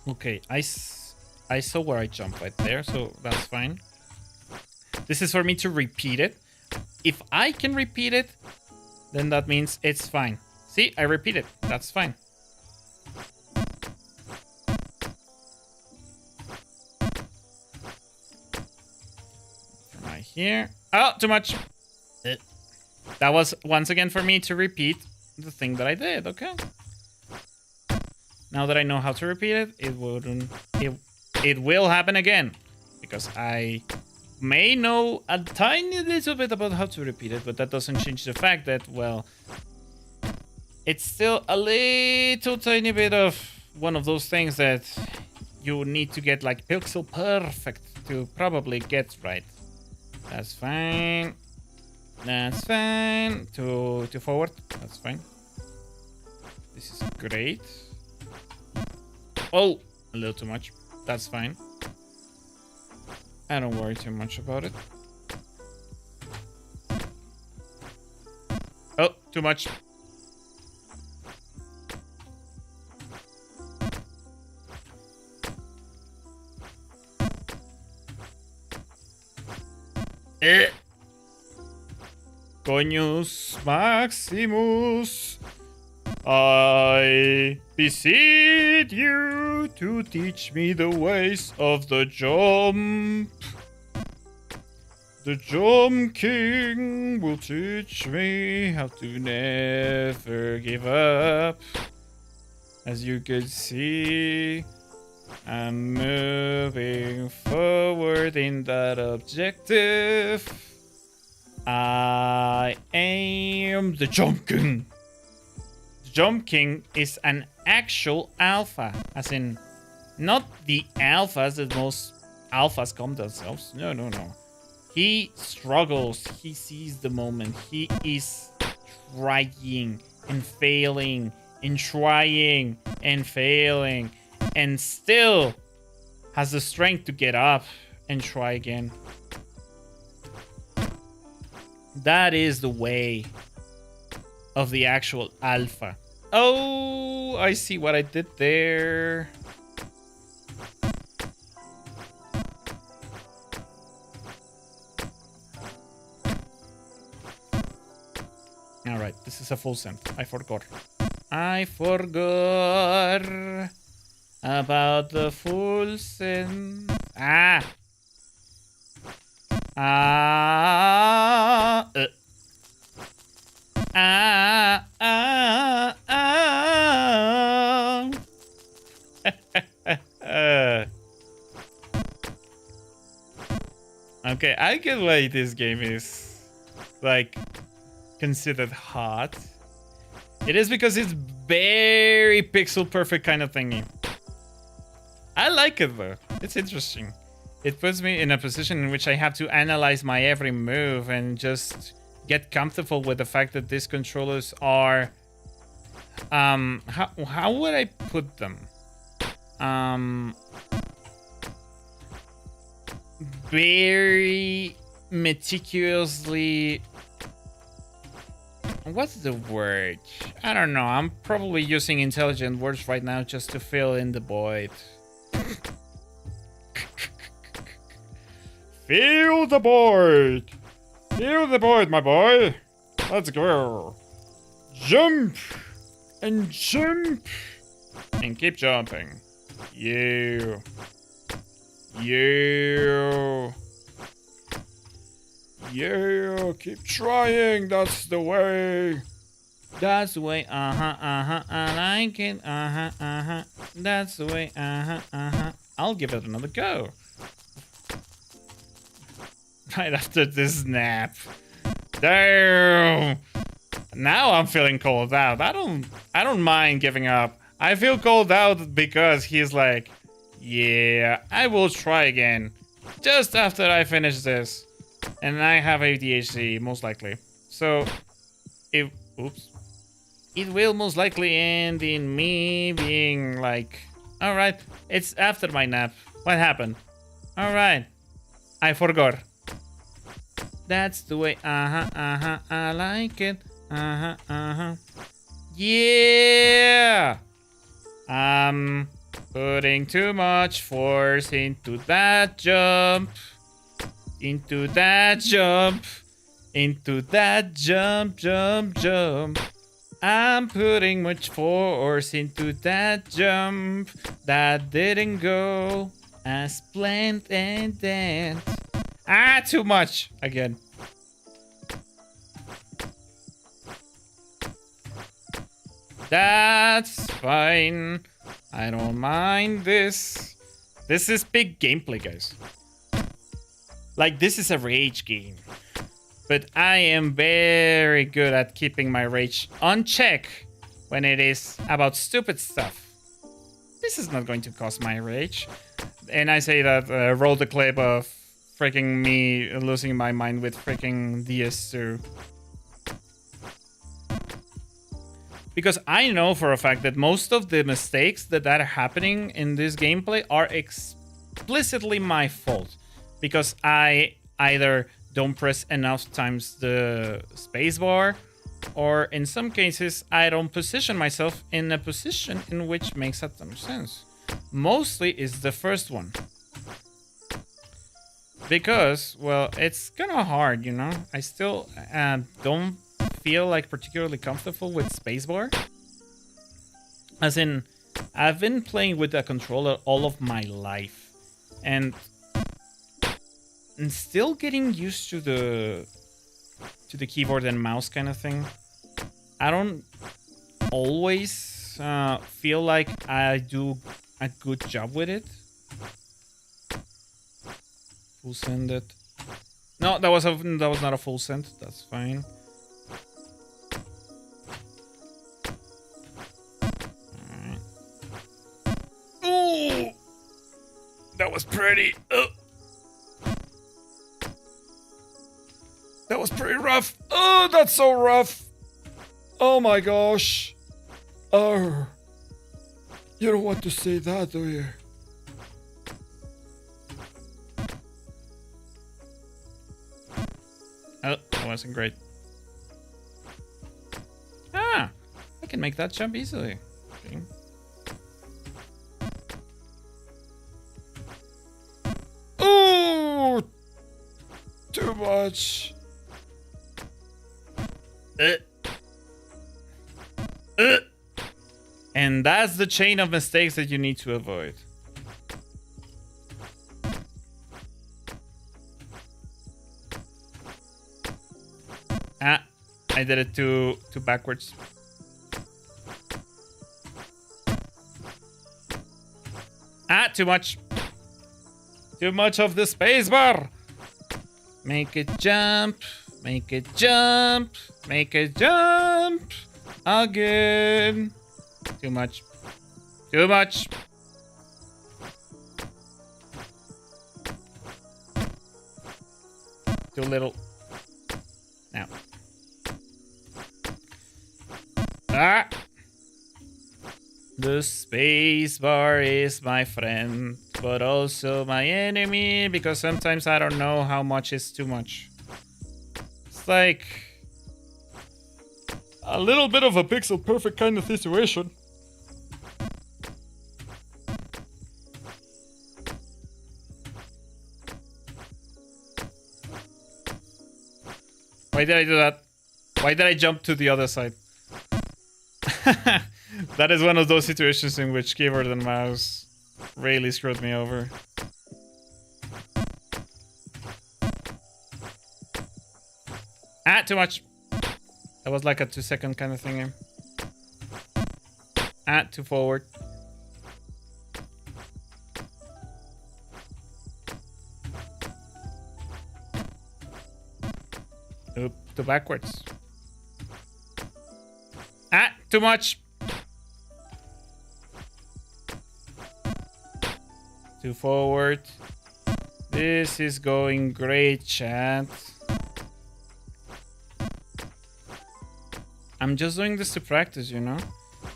[SPEAKER 1] Okay, I saw where I jumped right there, so that's fine. This is for me to repeat it. If I can repeat it, then that means it's fine. See, I repeat it. That's fine. Right here. Oh, too much. That was once again for me to repeat the thing that I did, okay? Now that I know how to repeat it, it will happen again. Because I may know a tiny little bit about how to repeat it, but that doesn't change the fact that, well, it's still a little tiny bit of one of those things that you need to get like pixel perfect to probably get right. That's fine. That's fine. To forward. That's fine. This is great. Oh, a little too much. That's fine. I don't worry too much about it. Too much. Coñus Maximus, I beseech you to teach me the ways of the jump. The Jump King will teach me how to never give up. As you can see, I'm moving forward in that objective. I am the Jump King. The Jump King is an actual alpha, as in not the alphas that most alphas come themselves. No. He struggles. He sees the moment. He is trying and failing and trying and failing and still has the strength to get up and try again. That is the way of the actual alpha. Oh, I see what I did there. All right, this is a full send. I forgot about the full send. Okay, I get why this game is like considered hot. It is because it's very pixel perfect kind of thingy. I like it though. It's interesting. It puts me in a position in which I have to analyze my every move and just get comfortable with the fact that these controllers are how would I put them? Very meticulously, what's the word? I don't know. I'm probably using intelligent words right now just to fill in the void. Feel the void. Feel the void, my boy. Let's go. Jump and jump and keep jumping. You. Keep trying. That's the way. That's the way. I like it. That's the way. I'll give it another go. Right after this nap. Damn. Now I'm feeling cold out. I don't mind giving up. I feel cold out because he's like, yeah, I will try again. Just after I finish this. And I have ADHD, most likely. So, it will most likely end in me being like, alright, it's after my nap. What happened? Alright, I forgot. That's the way, I like it. Yeah! I'm putting too much force into that jump. Into that jump. Jump. I'm putting much force into that jump. That didn't go as planned and then. Too much again. That's fine. I don't mind this. This is big gameplay, guys. Like, this is a rage game. But I am very good at keeping my rage on check when it is about stupid stuff. This is not going to cause my rage. And I say that, roll the clip of freaking me losing my mind with freaking DS2. Because I know for a fact that most of the mistakes that are happening in this gameplay are explicitly my fault. Because I either don't press enough times the spacebar, Or in some cases, I don't position myself in a position in which makes a ton of sense. Mostly is the first one. Because, well, it's kind of hard, you know? I still don't feel like particularly comfortable with spacebar. As in, I've been playing with a controller all of my life. And still getting used to the keyboard and mouse kind of thing. I don't always feel like I do a good job with it. Full send it. No, that was not a full send. That's fine. Alright. Ooh, that was pretty. That was pretty rough. Oh, that's so rough. Oh my gosh. Oh. You don't want to say that, do you? Oh, that wasn't great. Ah, I can make that jump easily. Okay. Oh, too much. And that's the chain of mistakes that you need to avoid. Ah, I did it too backwards. Ah, too much. Too much of the space bar. Make it jump. Make it jump. Make it jump. Again. Too much. Too much. Too little. Now. Ah! The space bar is my friend, but also my enemy, because sometimes I don't know how much is too much. It's like a little bit of a pixel perfect kind of situation. Why did I do that? Why did I jump to the other side? That is one of those situations in which keyboard and mouse really screwed me over. Ah, too much. That was like a 2-second kind of thing here. Ah, too forward. Oop, too backwards. Ah, too much. Too forward. This is going great, chat. I'm just doing this to practice, you know?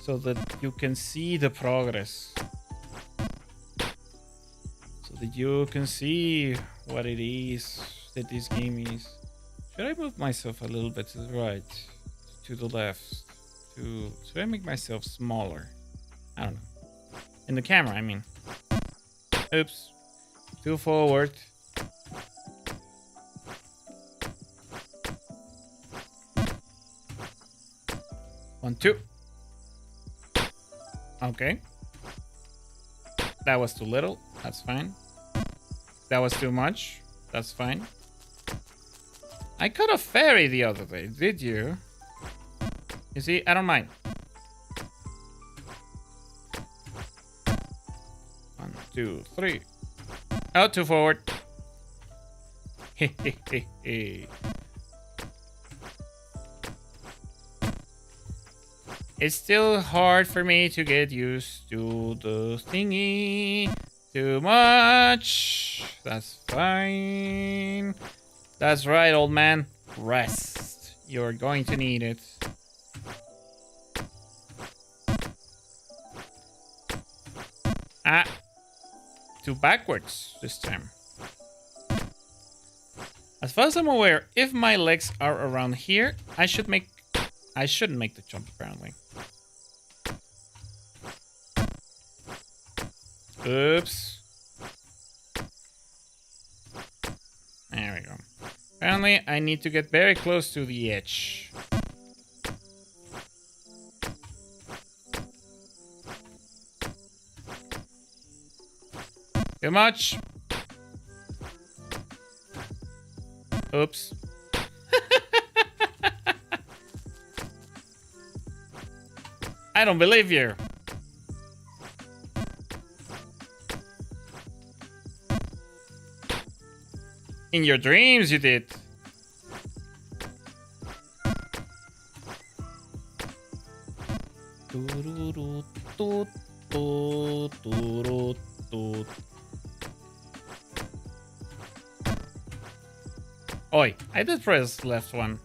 [SPEAKER 1] So that you can see the progress. So that you can see what it is that this game is. Should I move myself a little bit to the right? To the left? Should I make myself smaller? I don't know. In the camera, I mean. Oops. Too forward. One, two. Okay. That was too little. That's fine. That was too much. That's fine. I caught a fairy the other day, did you? You see, I don't mind. 1, 2, 3. Oh, too forward. It's still hard for me to get used to the thingy. Too much. That's fine. That's right, old man. Rest. You're going to need it. Ah. Too backwards this time. As far as I'm aware, if my legs are around here, I should make I shouldn't make the jump, apparently. Oops. There we go. Apparently, I need to get very close to the edge. Too much. Oops. I don't believe you. In your dreams, you did. Oi, I did press left one.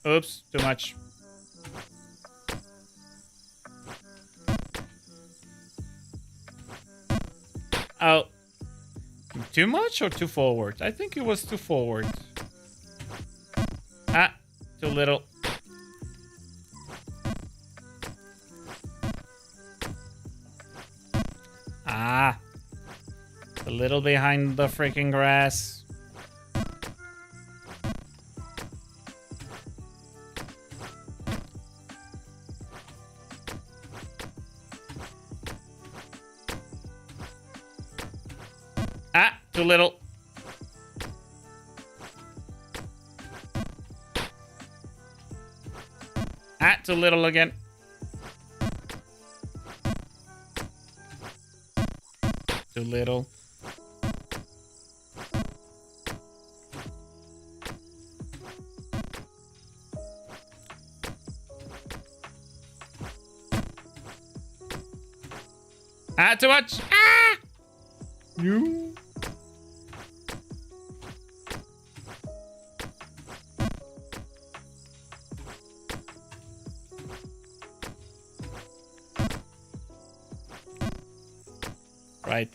[SPEAKER 1] Oops, too much. Oh. Too much or too forward? I think it was too forward. Ah, too little. Ah. A little behind the freaking grass. Ah, too little. Ah, too little again. Too little. Ah, too much. Ah! You. Right.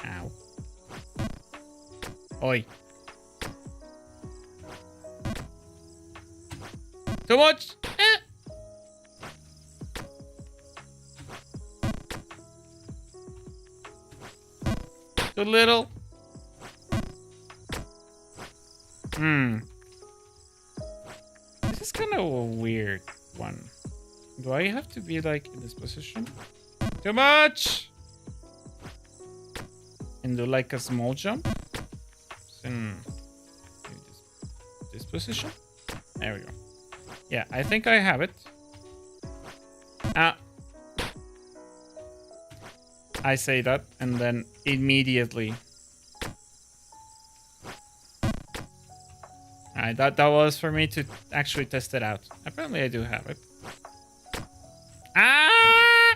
[SPEAKER 1] Ow. Oi. Too much. Too little. This is kind of a weird one. Do I have to be like in this position? Too much. And do like a small jump. In this position. There we go. Yeah, I think I have it. Ah. I say that and then immediately. Alright, that was for me to actually test it out. Apparently I do have it. Ah!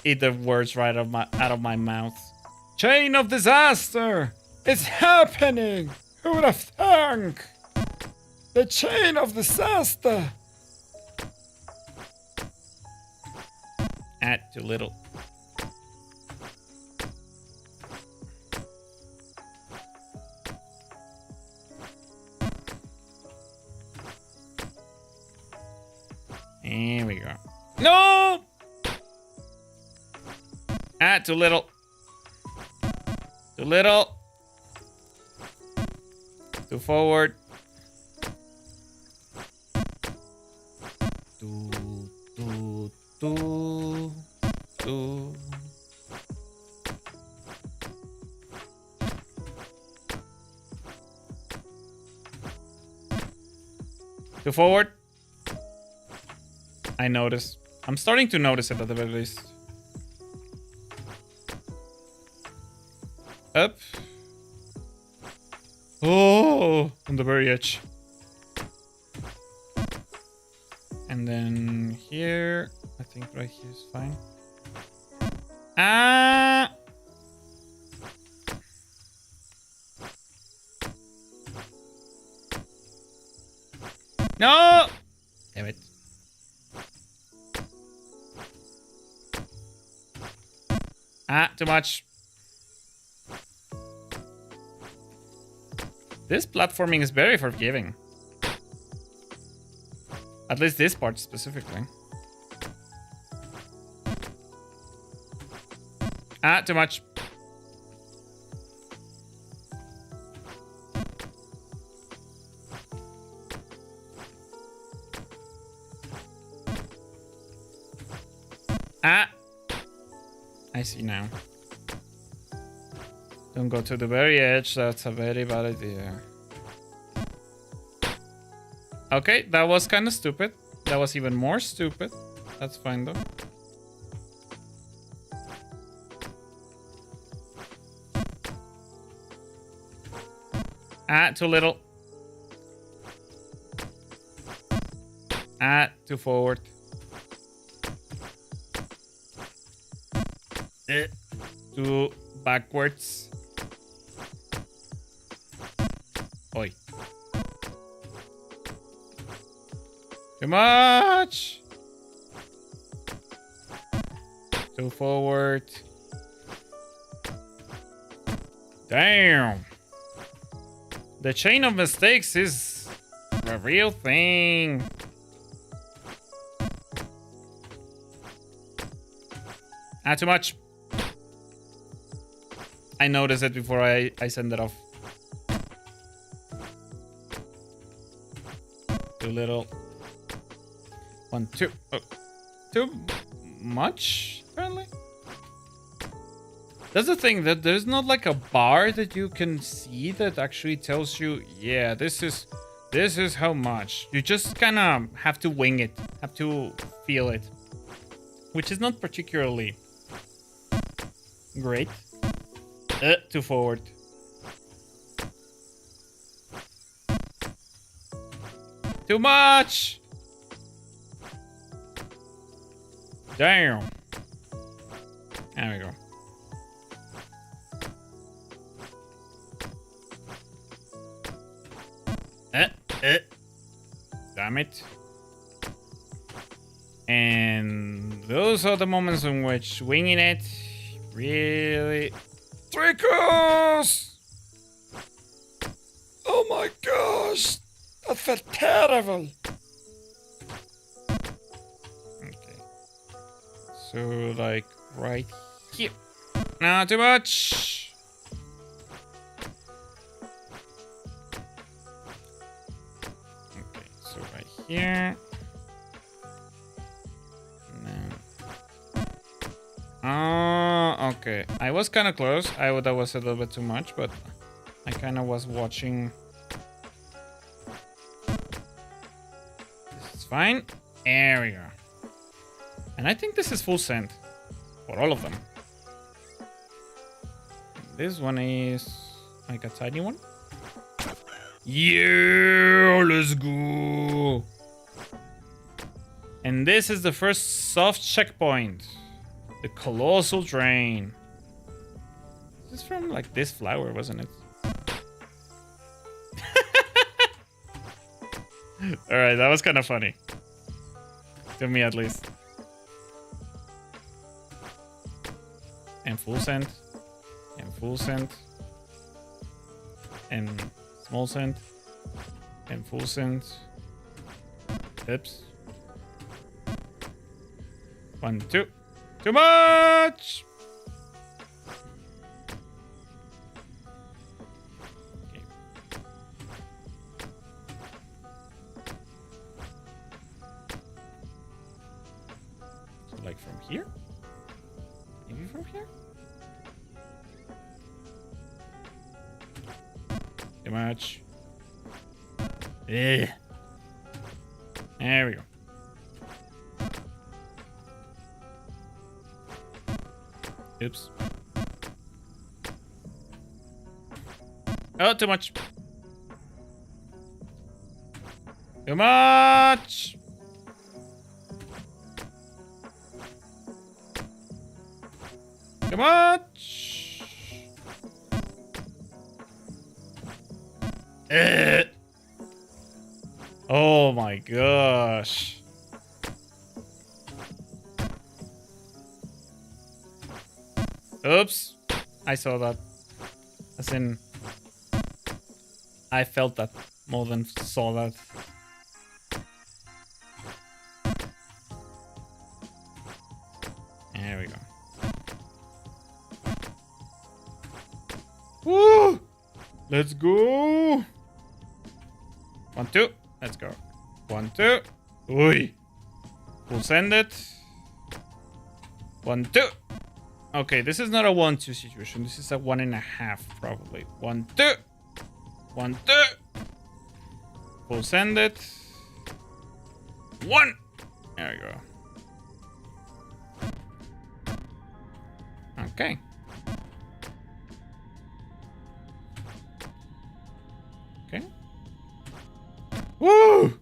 [SPEAKER 1] Eat the words right out of my mouth. Chain of disaster! It's happening! Who would have thunk? The chain of disaster! Ah, too little. Here we go. No! Ah, too little. Too little. Too forward. Too. Too forward. I notice. I'm starting to notice it at the very least. Up. Oh, on the very edge. And then here, I think right here is fine. Ah! No! Damn it. Ah, too much. This platforming is very forgiving. At least this part specifically. Ah, too much. Ah! I see now. Don't go to the very edge, that's a very bad idea. Okay, that was kind of stupid. That was even more stupid. That's fine though. Ah, too little. Ah, too forward. Too backwards. Oi. Too much. Too forward. Damn. The chain of mistakes is a real thing. Ah, too much. I noticed it before I send it off. Too little. 1, 2. Oh, too much, apparently. That's the thing, that there's not like a bar that you can see that actually tells you, yeah, this is how much. You just kind of have to wing it, have to feel it, which is not particularly great. Too forward. Too much. Damn. There we go. Damn it. And those are the moments in which winging it really trickles. Oh my gosh, that felt terrible. Okay, so like right here. Not too much. Okay, so right here. Oh, okay. I was kind of close. That was a little bit too much, but I kind of was watching. This is fine. There we go. And I think this is full send for all of them. This one is like a tiny one. Yeah, let's go. And this is the first soft checkpoint. The colossal drain. This is from like this flower, wasn't it? Alright, that was kind of funny. To me at least. And full send. And full send. And small send. And full send. Oops. 1, 2. Too much! Okay. So like from here? Maybe from here? Too much. Ugh. There we go. Oops. Oh, too much. Too much. Too much. Oh my gosh. Oops. I saw that. As in, I felt that more than saw that. There we go. Woo! Let's go! 1, 2. Let's go. 1, 2. Oi. We'll send it. 1, 2. Okay, this is not a 1, 2 situation. This is a 1.5 probably. 1, 2. 1, 2. We'll send it. 1. There we go. Okay. Okay. Woo!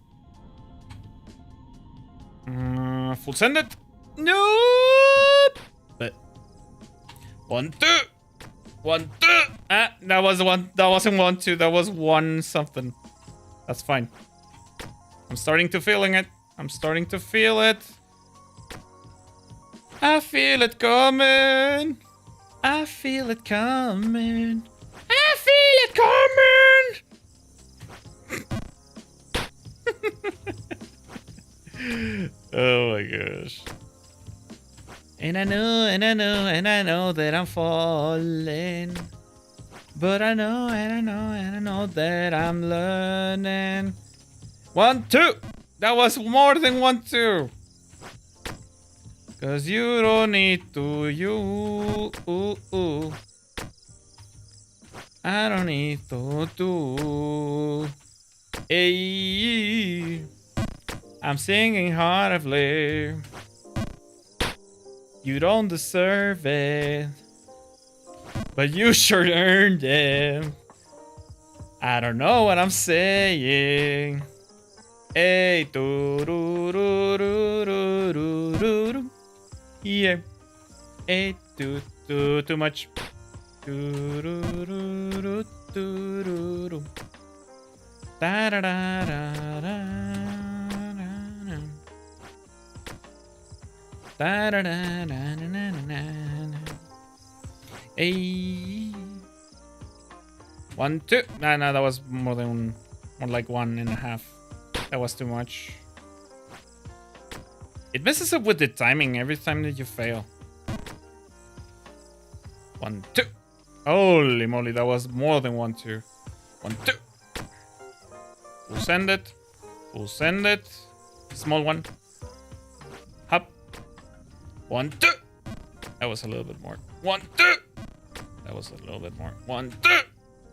[SPEAKER 1] Full send it. Nope. But 1, 2. 1, 2. Ah, that was 1. That wasn't 1, 2. That was 1 something. That's fine. I'm starting to feeling it. I'm starting to feel it. I feel it coming. I feel it coming. I feel it coming. Oh my gosh. And I know, and I know, and I know that I'm falling. But I know, and I know, and I know that I'm learning. 1, 2. That was more than 1, 2. Cause you don't need to, I don't need to do. Hey, I'm singing heartily. You don't deserve it, but you sure earned it. I don't know what I'm saying. Hey, yeah. Hey, too much. Da da da da da. Da da da da da da. Hey. 1, 2. No, that was more like 1.5. That was too much. It messes up with the timing every time that you fail. 1, 2. Holy moly, that was more than 1, 2. 1, 2. We'll send it. We'll send it. Small one. Hop. 1, 2. That was a little bit more. 1, 2. That was a little bit more. 1, 2.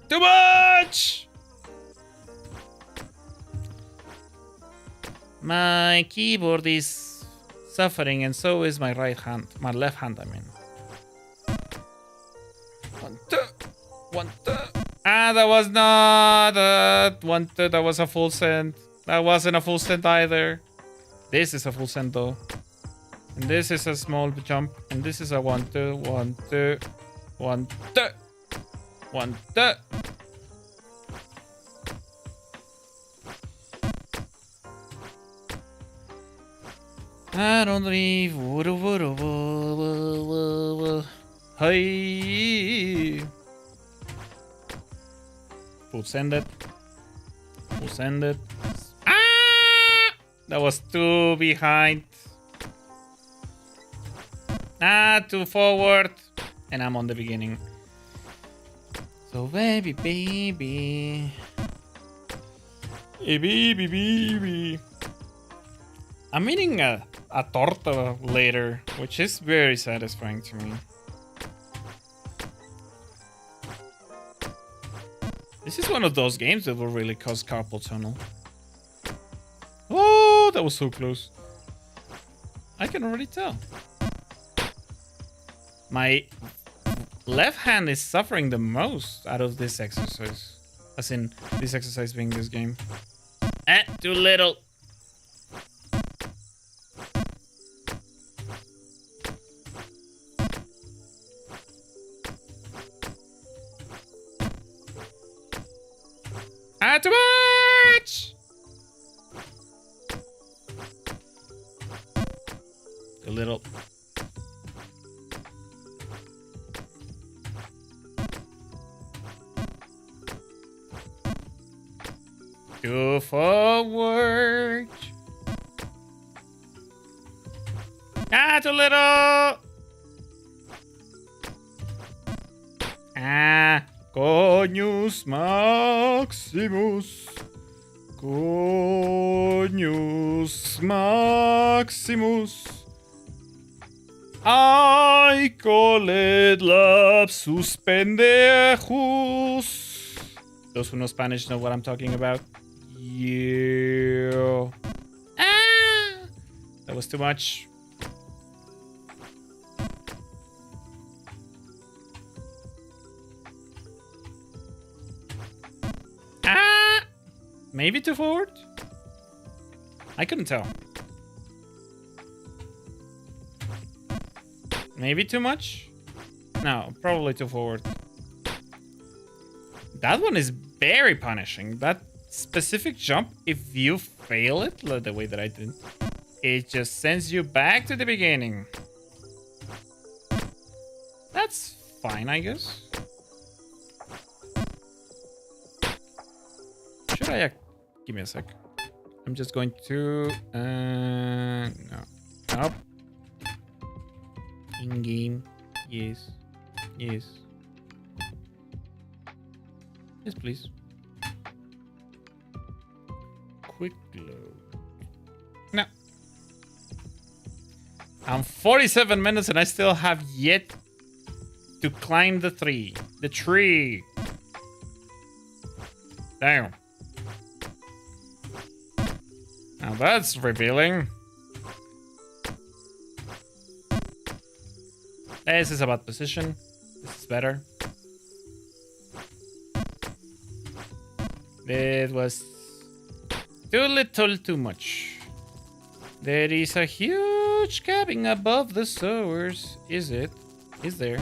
[SPEAKER 1] Too much! My keyboard is suffering, and so is my right hand. My left hand, I mean. 1, 2. 1, 2. Ah, that was not a 1, 2. That was a full send. That wasn't a full send either. This is a full send though. And this is a small jump. And this is a 1, 2. 1, 2. 1, 2. 1, 2. I don't leave. Hey. We'll send it. We'll send it. Ah! That was 2 behind. Ah, 2 forward. And I'm on the beginning. So baby. Hey, baby. I'm eating a torta later, which is very satisfying to me. This is one of those games that will really cause carpal tunnel. Oh, that was so close. I can already tell. My left hand is suffering the most out of this exercise. As in, this exercise being this game. Too little. Too much! Too little. Too forward. Ah, too little. Ah, Conius Maximus. Conius Maximus. I call it lapsus pendejus. Those who know Spanish know what I'm talking about. Yeah. Ah! That was too much. Ah! Maybe too forward? I couldn't tell. Maybe too much? No, probably too forward. That one is very punishing. That specific jump, if you fail it the way that I did, it just sends you back to the beginning. That's fine, I guess. Should I... give me a sec. I'm just going to... no. Nope. In-game. Yes. Yes. Yes, please. Quick load. No. I'm 47 minutes and I still have yet to climb the tree. The tree. Damn. Now that's revealing. This is about position. This is better. It was too little, too much. There is a huge cabin above the sewers. Is it? Is there?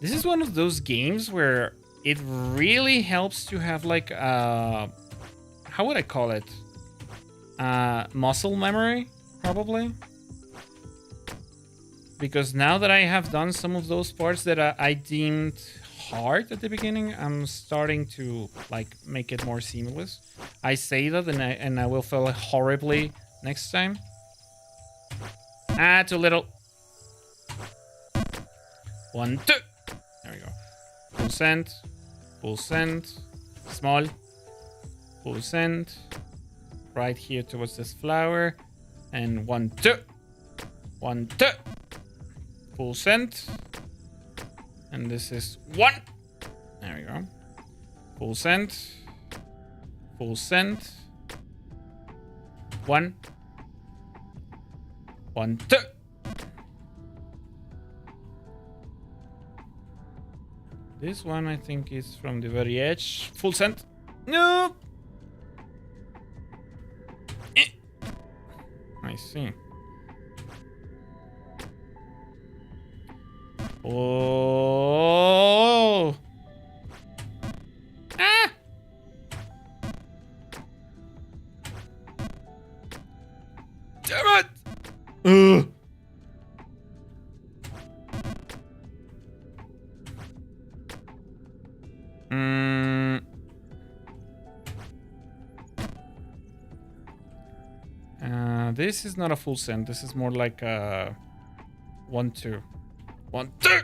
[SPEAKER 1] This is one of those games where it really helps to have like how would I call it? Muscle memory, probably. Because now that I have done some of those parts that I deemed hard at the beginning, I'm starting to like make it more seamless. I say that and I will fail horribly next time. Ah, too little. 1, 2. There we go. Full send. Full send. Small. Full send. Right here towards this flower. And 1, 2. 1, 2. Full send. And this is 1. There we go. Full send. Full send. 1. 1, 2. This one I think is from the very edge. Full send. No. I see. Oh! Ah! Damn it! Ugh. This is not a full send. This is more like a 1, 2. 1, 2.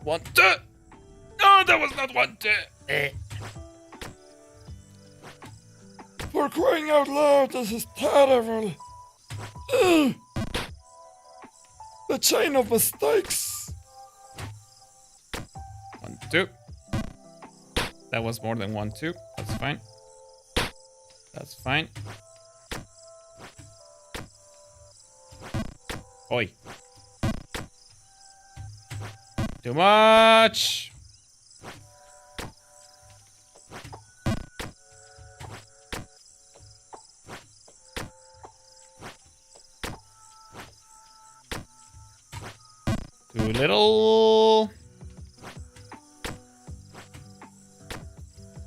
[SPEAKER 1] 1, 2. No, that was not 1, 2. For crying out loud, this is terrible. The chain of mistakes. 1, 2. That was more than 1, 2. That's fine. That's fine. Oi. Too much. Too little.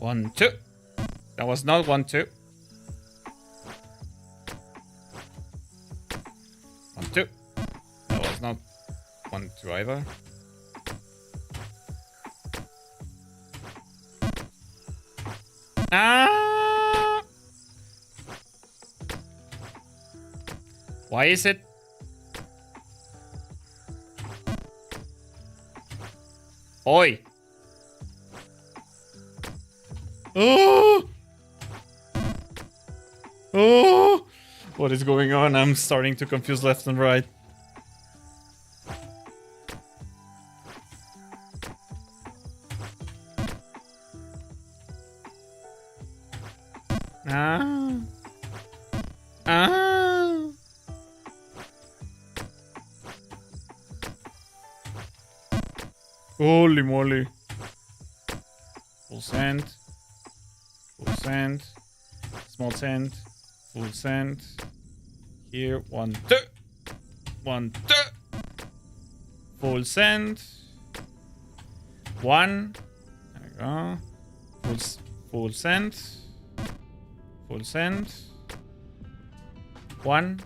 [SPEAKER 1] 1, 2. That was not 1, 2. 1, 2. That was not 1, 2 either. Ah! Why is it? Oi! Oh! Oh! What is going on? I'm starting to confuse left and right. Ah. Ah. Holy moly. Full send. Full send. Small send. Full send. Here. 1, 2. 1, 2. Full send. 1. There we go. Full send. Full send. 1.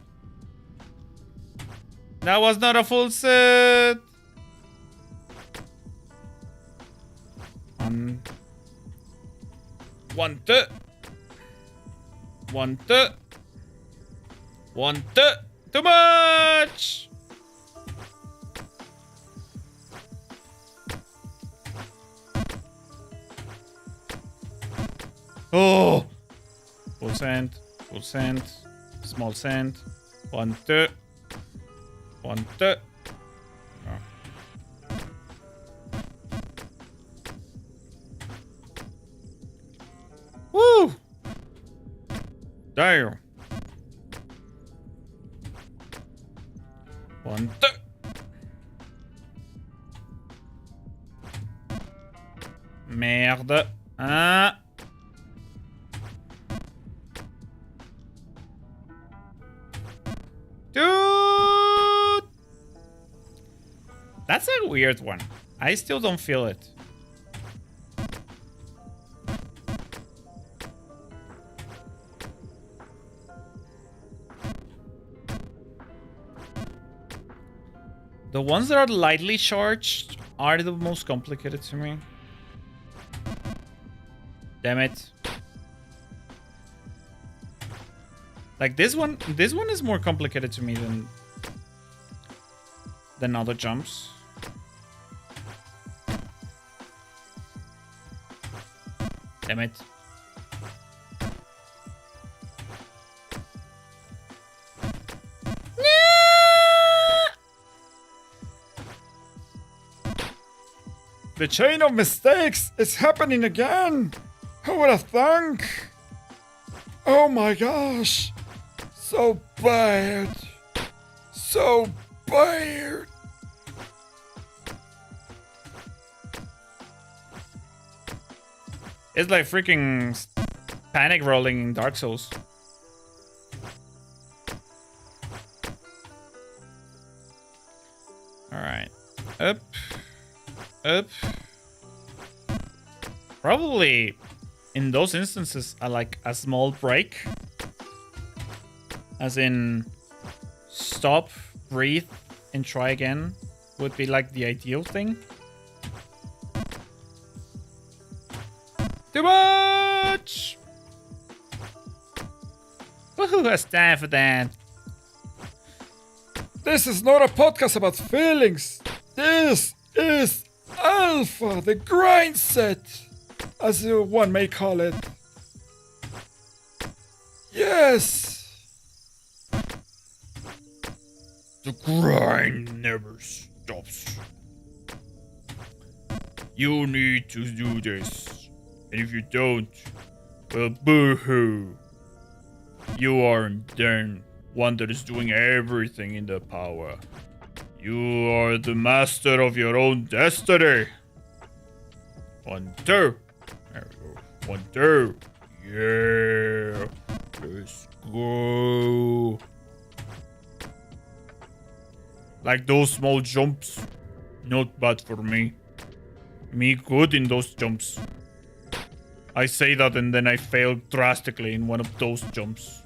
[SPEAKER 1] That was not a full set. 1. 1, 2. 1, 2. 1, 2. Too much. Oh. Full send, small send, 1, 2, 1, 2. Woo! Damn. 1, 2. Merde. Ah. Dude! That's a weird one. I still don't feel it. The ones that are lightly charged are the most complicated to me. Damn it. Like this one is more complicated to me than other jumps. Damn it. The chain of mistakes is happening again. Who would have thunk? Oh my gosh. So bad. So bad. It's like freaking panic rolling in Dark Souls. Alright. Up. Up. Probably in those instances, I like a small break. As in, stop, breathe, and try again would be like the ideal thing. Too much! Who has time for that? This is not a podcast about feelings. This is Alpha, the grind set, as one may call it. Yes! The grind never stops. You need to do this. And if you don't, well, boo-hoo. You aren't then one that is doing everything in the power. You are the master of your own destiny. 1, 2. There we go. 1, 2. Yeah. Let's go. Like those small jumps. Not bad for me. Me good in those jumps. I say that and then I fail drastically in one of those jumps.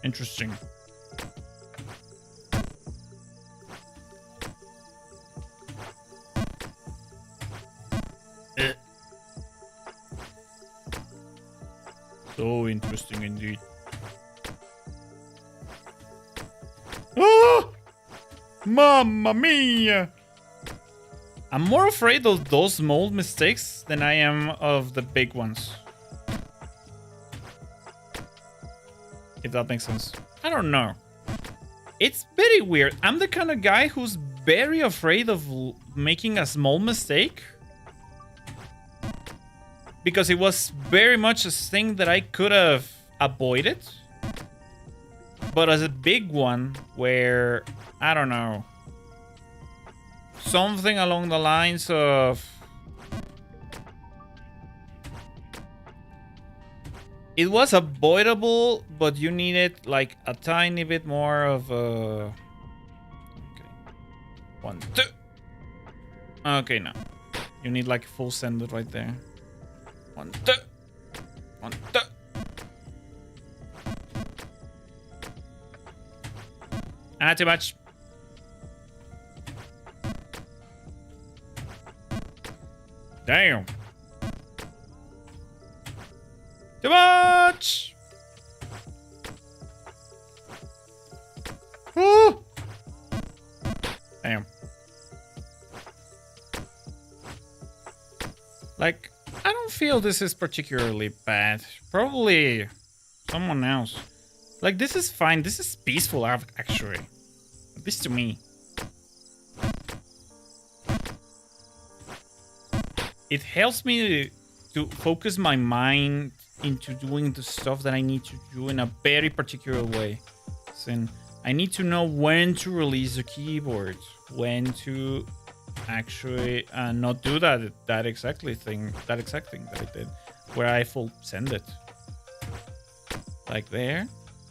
[SPEAKER 1] Interesting. So interesting indeed. Ah! Mamma mia! I'm more afraid of those small mistakes than I am of the big ones. If that makes sense. I don't know. It's very weird. I'm the kind of guy who's very afraid of making a small mistake. Because it was very much a thing that I could have avoided. But as a big one where, I don't know, something along the lines of it was avoidable, but you needed like a tiny bit more of a... Okay. 1, 2. Okay, now. You need like full send it right there. 1, 2. 1, 2. Not too much. Damn. Too much. Woo. Damn. Like, I don't feel this is particularly bad. Probably someone else. Like, this is fine. This is peaceful, actually. At least to me. It helps me to focus my mind into doing the stuff that I need to do in a very particular way. So I need to know when to release the keyboard, when to actually not do that exact thing that I did, where I full send it. Like there,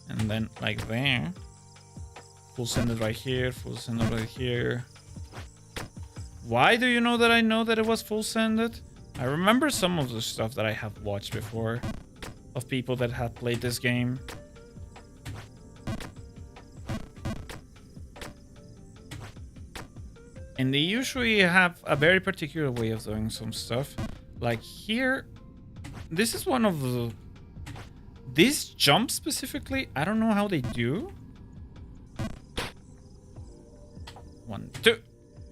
[SPEAKER 1] and then like there. Full send it right here, full send it right here. Why do you know that I know that it was full sended? I remember some of the stuff that I have watched before of people that have played this game. And they usually have a very particular way of doing some stuff. Like here, this is one of the... This jump specifically, I don't know how they do. 1, 2.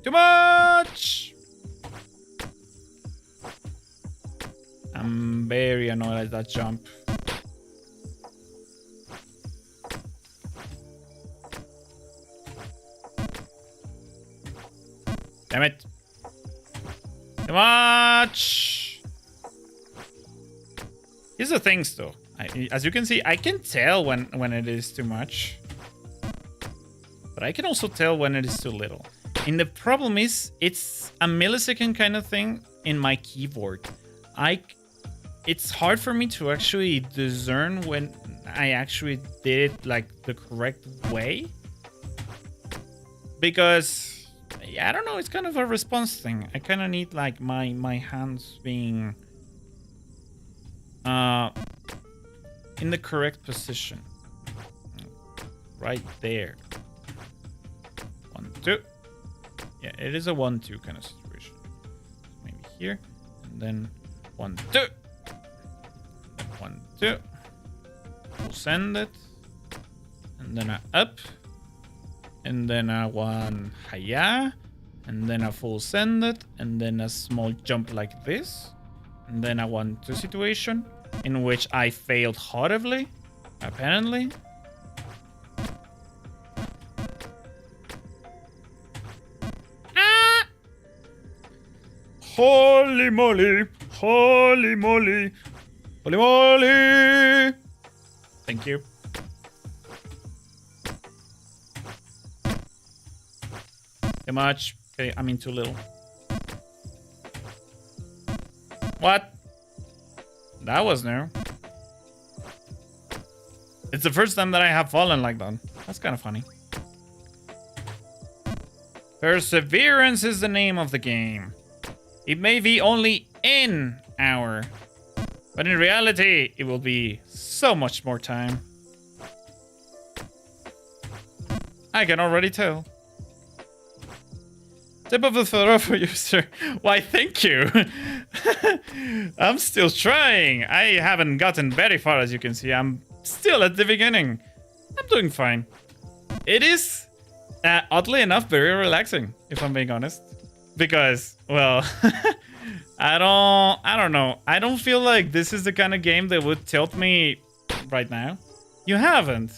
[SPEAKER 1] Too much! I'm very annoyed at that jump. Damn it. Too much! Here's the thing, though. As you can see, I can tell when it is too much. But I can also tell when it is too little. And the problem is, it's a millisecond kind of thing in my keyboard. It's hard for me to actually discern when I actually did it like the correct way. Because, yeah, I don't know, it's kind of a response thing. I kind of need like my hands being in the correct position. Right there. 1, 2. Yeah, it is a 1, 2 kind of situation. Maybe here, and then 1, 2. Then 1, 2. We'll send it, and then a up, and then a 1 higher, and then a full send it, and then a small jump like this, and then a 1, 2 situation in which I failed horribly, apparently. Holy moly! Holy moly! Holy moly! Thank you. Too much. Okay, I mean too little. What? That was new. It's the first time that I have fallen like that. That's kind of funny. Perseverance is the name of the game. It may be only an hour. But in reality, it will be so much more time. I can already tell. Tip of the photo for you, sir. Why, thank you. I'm still trying. I haven't gotten very far, as you can see. I'm still at the beginning. I'm doing fine. It is, oddly enough, very relaxing, if I'm being honest. Because, well, I don't know. I don't feel like this is the kind of game that would tilt me right now. You haven't.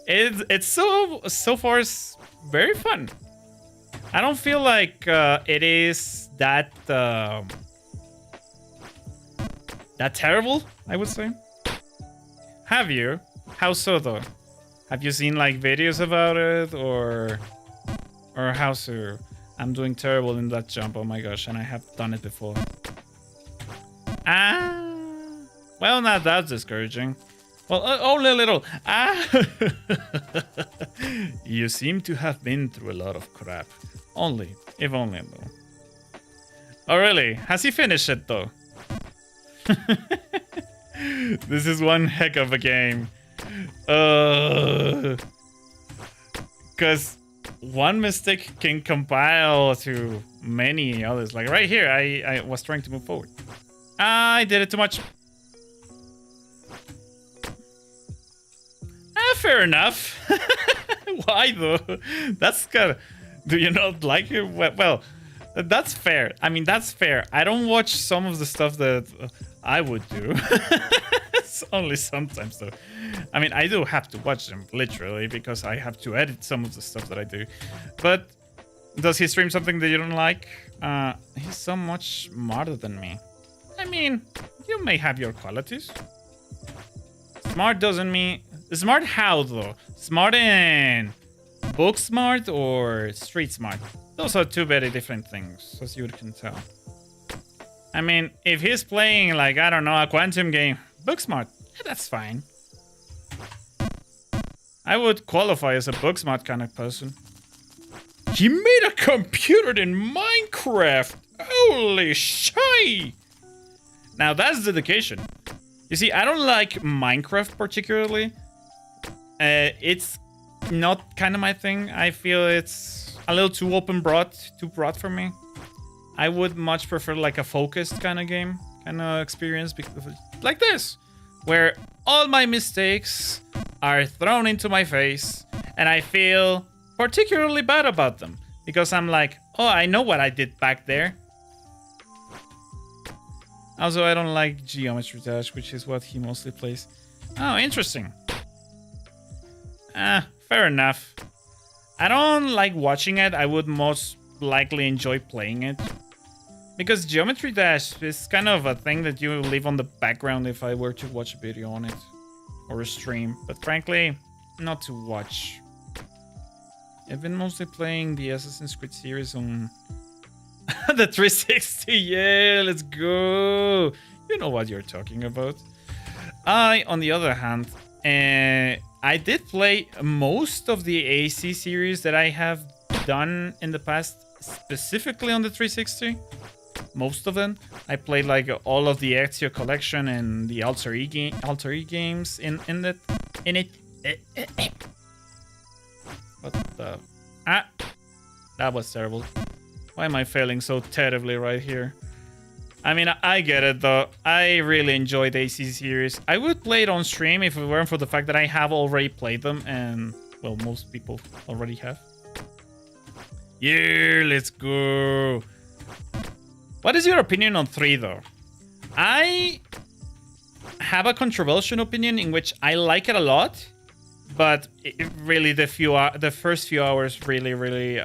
[SPEAKER 1] It's so far very fun. I don't feel like it is that terrible, I would say. Have you? How so, though? Have you seen like videos about it, or how so? I'm doing terrible in that jump. Oh my gosh, and I have done it before. Well, not that discouraging. Well, only a little. You seem to have been through a lot of crap. Only, if only though. Oh really? Has he finished it though? This is one heck of a game. Because one mistake can compile to many others. Like right here, I was trying to move forward. I did it too much. Fair enough. Why though? That's kind of... Do you not like it? Well, that's fair. I mean, that's fair. I don't watch some of the stuff that I would do. It's only sometimes though. I mean, I do have to watch them, literally, because I have to edit some of the stuff that I do. But does he stream something that you don't like? He's so much smarter than me. I mean, you may have your qualities. Smart doesn't mean... Smart how, though? Smart in book smart or street smart? Those are two very different things, as you can tell. I mean, if he's playing, like, I don't know, a quantum game, book smart, yeah, that's fine. I would qualify as a book smart kind of person. He made a computer in Minecraft! Holy shy! Now, that's dedication. You see, I don't like Minecraft particularly. It's not kind of my thing. I feel it's a little too too broad for me. I would much prefer like a focused kind of game, kind of experience, like this, where all my mistakes are thrown into my face, and I feel particularly bad about them because I'm like, oh, I know what I did back there. Also, I don't like Geometry Dash, which is what he mostly plays. Oh, interesting. Fair enough. I don't like watching it. I would most likely enjoy playing it. Because Geometry Dash is kind of a thing that you leave on the background if I were to watch a video on it. Or a stream. But frankly, not to watch. I've been mostly playing the Assassin's Creed series on... the 360, yeah, let's go. You know what you're talking about. I, on the other hand, I did play most of the AC series that I have done in the past, specifically on the 360. Most of them. I played like all of the Ezio collection and the Alter E games in it. What the... that was terrible. Why am I failing so terribly right here? I mean, I get it, though. I really enjoyed the AC series. I would play it on stream if it weren't for the fact that I have already played them. And, well, most people already have. Yeah, let's go. What is your opinion on 3, though? I have a controversial opinion in which I like it a lot. But it really, the first few hours really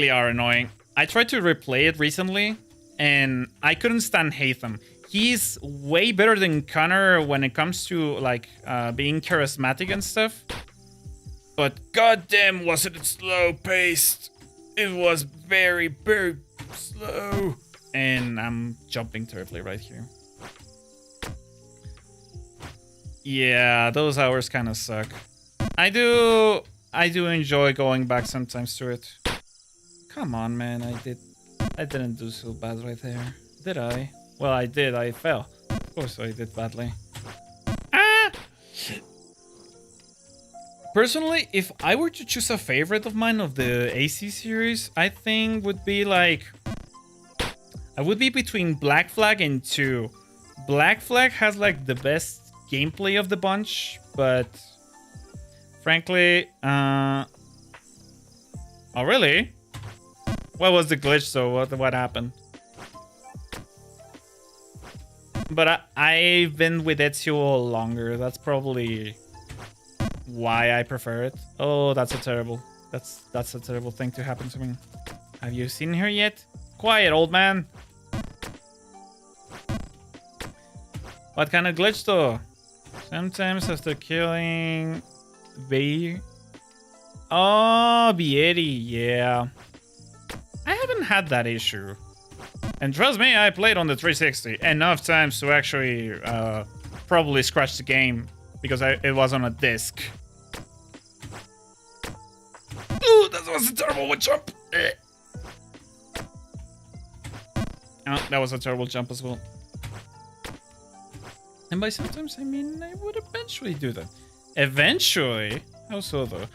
[SPEAKER 1] are annoying. I tried to replay it recently, and I couldn't stand Hatham. He's way better than Connor when it comes to like being charismatic and stuff. But goddamn, was it slow-paced? It was very, very slow. And I'm jumping terribly right here. Yeah, those hours kind of suck. I do enjoy going back sometimes to it. Come on, man, I did I didn't do so bad right there. Did I? Well, I did. I fell. Of course I did badly. Ah! Personally, if I were to choose a favorite of mine of the AC series, I think would be like... I would be between Black Flag and 2. Black Flag has like the best gameplay of the bunch, but... Frankly, oh really? What was the glitch though? What happened? But I've been with Ezio longer. That's probably why I prefer it. Oh, that's a terrible thing to happen to me. Have you seen her yet? Quiet, old man. What kind of glitch though? Sometimes after killing B. Oh, Bieri, yeah. I haven't had that issue. And trust me, I played on the 360 enough times to actually probably scratch the game because it was on a disc. Ooh, that was a terrible jump. Oh, that was a terrible jump as well. And by sometimes, I mean I would eventually do that. Eventually? How so though?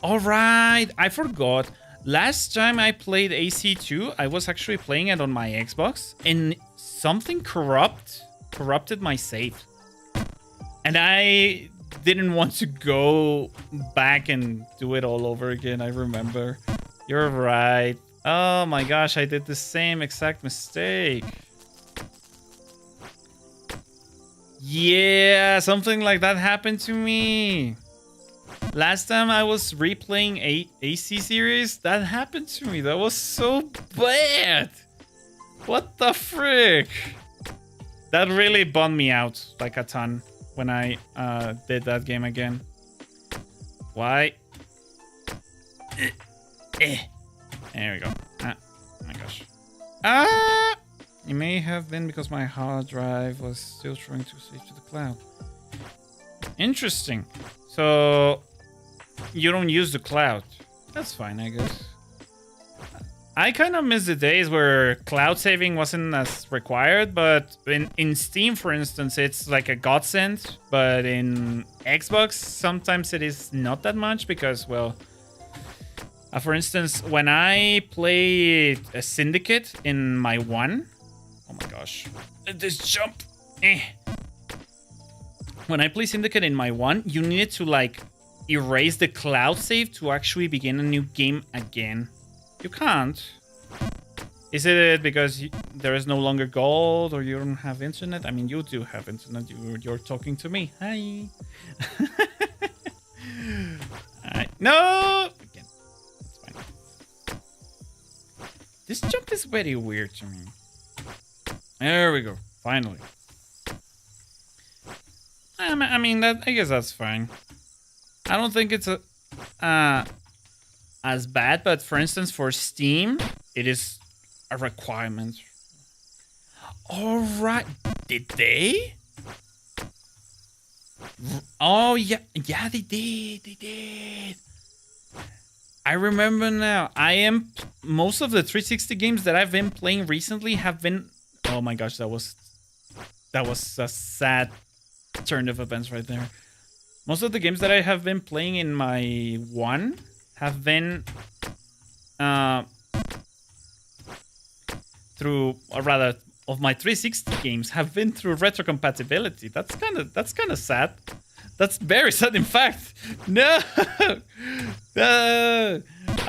[SPEAKER 1] Alright, I forgot. Last time I played AC2, I was actually playing it on my Xbox, and something corrupted my save. And I didn't want to go back and do it all over again, I remember. You're right. Oh my gosh, I did the same exact mistake. Yeah, something like that happened to me. Last time I was replaying AC series, that happened to me. That was so bad. What the frick? That really bummed me out like a ton when I did that game again. Why? There we go. Oh my gosh. Ah! It may have been because my hard drive was still trying to save to the cloud. Interesting. So you don't use the cloud. That's fine, I guess. I kind of miss the days where cloud saving wasn't as required, but in Steam, for instance, it's like a godsend. But in Xbox, sometimes it is not that much because, well, for instance, when I played a Syndicate in my 1, oh my gosh, this jump. When I play Syndicate in my 1, you needed to like erase the cloud save to actually begin a new game again. You can't. Is it because there is no longer gold or you don't have internet? I mean, you do have internet. You're talking to me. Hi. No! Again. That's fine. This jump is very weird to me. There we go. Finally. I mean, I guess that's fine. I don't think it's as bad, but for instance, for Steam, it is a requirement. All right. Did they? Oh, yeah. Yeah, they did. They did. I remember now. Most of the 360 games that I've been playing recently have been... Oh my gosh, that was a sad turn of events right there. Most of the games that I have been playing in my 1 have been through, or rather, of my 360 games have been through retrocompatibility. That's kind of sad. That's very sad, in fact. No, I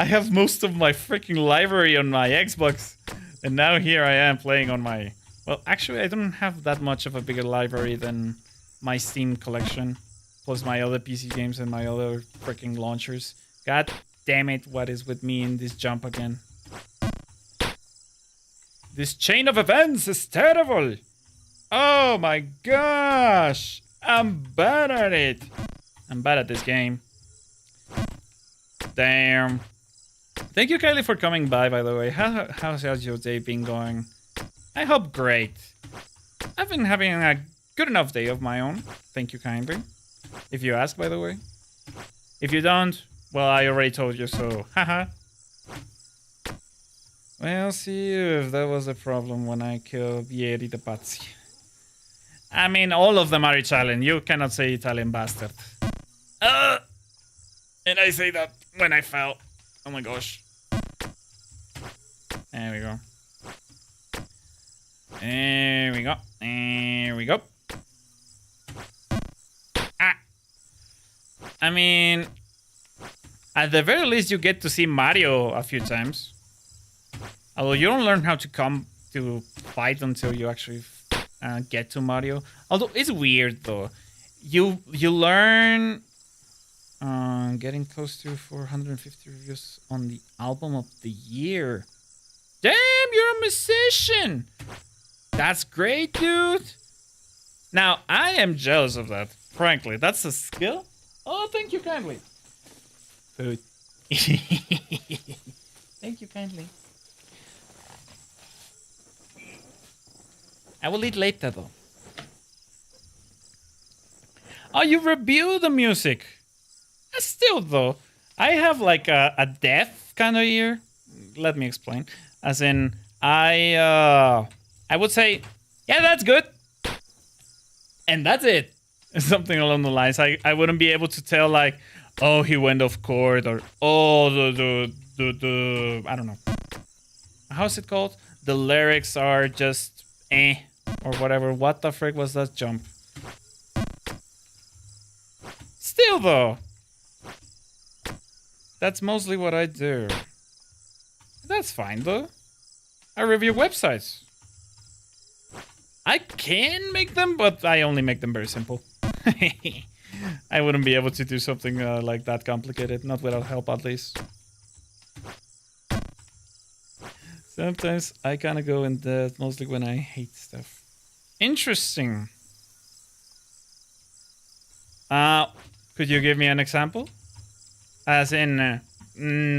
[SPEAKER 1] have most of my freaking library on my Xbox, and now here I am playing on my. Well, actually, I don't have that much of a bigger library than my Steam collection, plus my other PC games and my other freaking launchers. God damn it! What is with me in this jump again? This chain of events is terrible. Oh my gosh! I'm bad at it. I'm bad at this game. Damn. Thank you, Kylie, for coming by the way. How's your day been going? I hope great. I've been having a good enough day of my own. Thank you kindly. If you ask, by the way. If you don't, well, I already told you, so haha. We'll see if that was a problem when I killed Yeri the Pazzi. I mean, all of them are Italian. You cannot say Italian bastard. And I say that when I fell. Oh my gosh. There we go. There we go. There we go. Ah. I mean, at the very least, you get to see Mario a few times. Although you don't learn how to come to fight until you actually get to Mario. Although it's weird though. You learn getting close to 450 reviews on the album of the year. Damn, you're a musician. That's great, dude. Now, I am jealous of that. Frankly, that's a skill. Oh, thank you kindly. Food. Thank you kindly. I will eat later, though. Oh, you review the music. Still, though, I have like a death kind of ear. Let me explain. As in, I would say, yeah, that's good. And that's it. Something along the lines. I wouldn't be able to tell, like, oh, he went off chord, or oh, the I don't know. How's it called? The lyrics are just or whatever. What the frick was that jump? Still, though, that's mostly what I do. That's fine, though. I review websites. I can make them, but I only make them very simple. I wouldn't be able to do something like that complicated, not without help at least. Sometimes I kind of go in that, mostly when I hate stuff. Interesting. Could you give me an example? As in,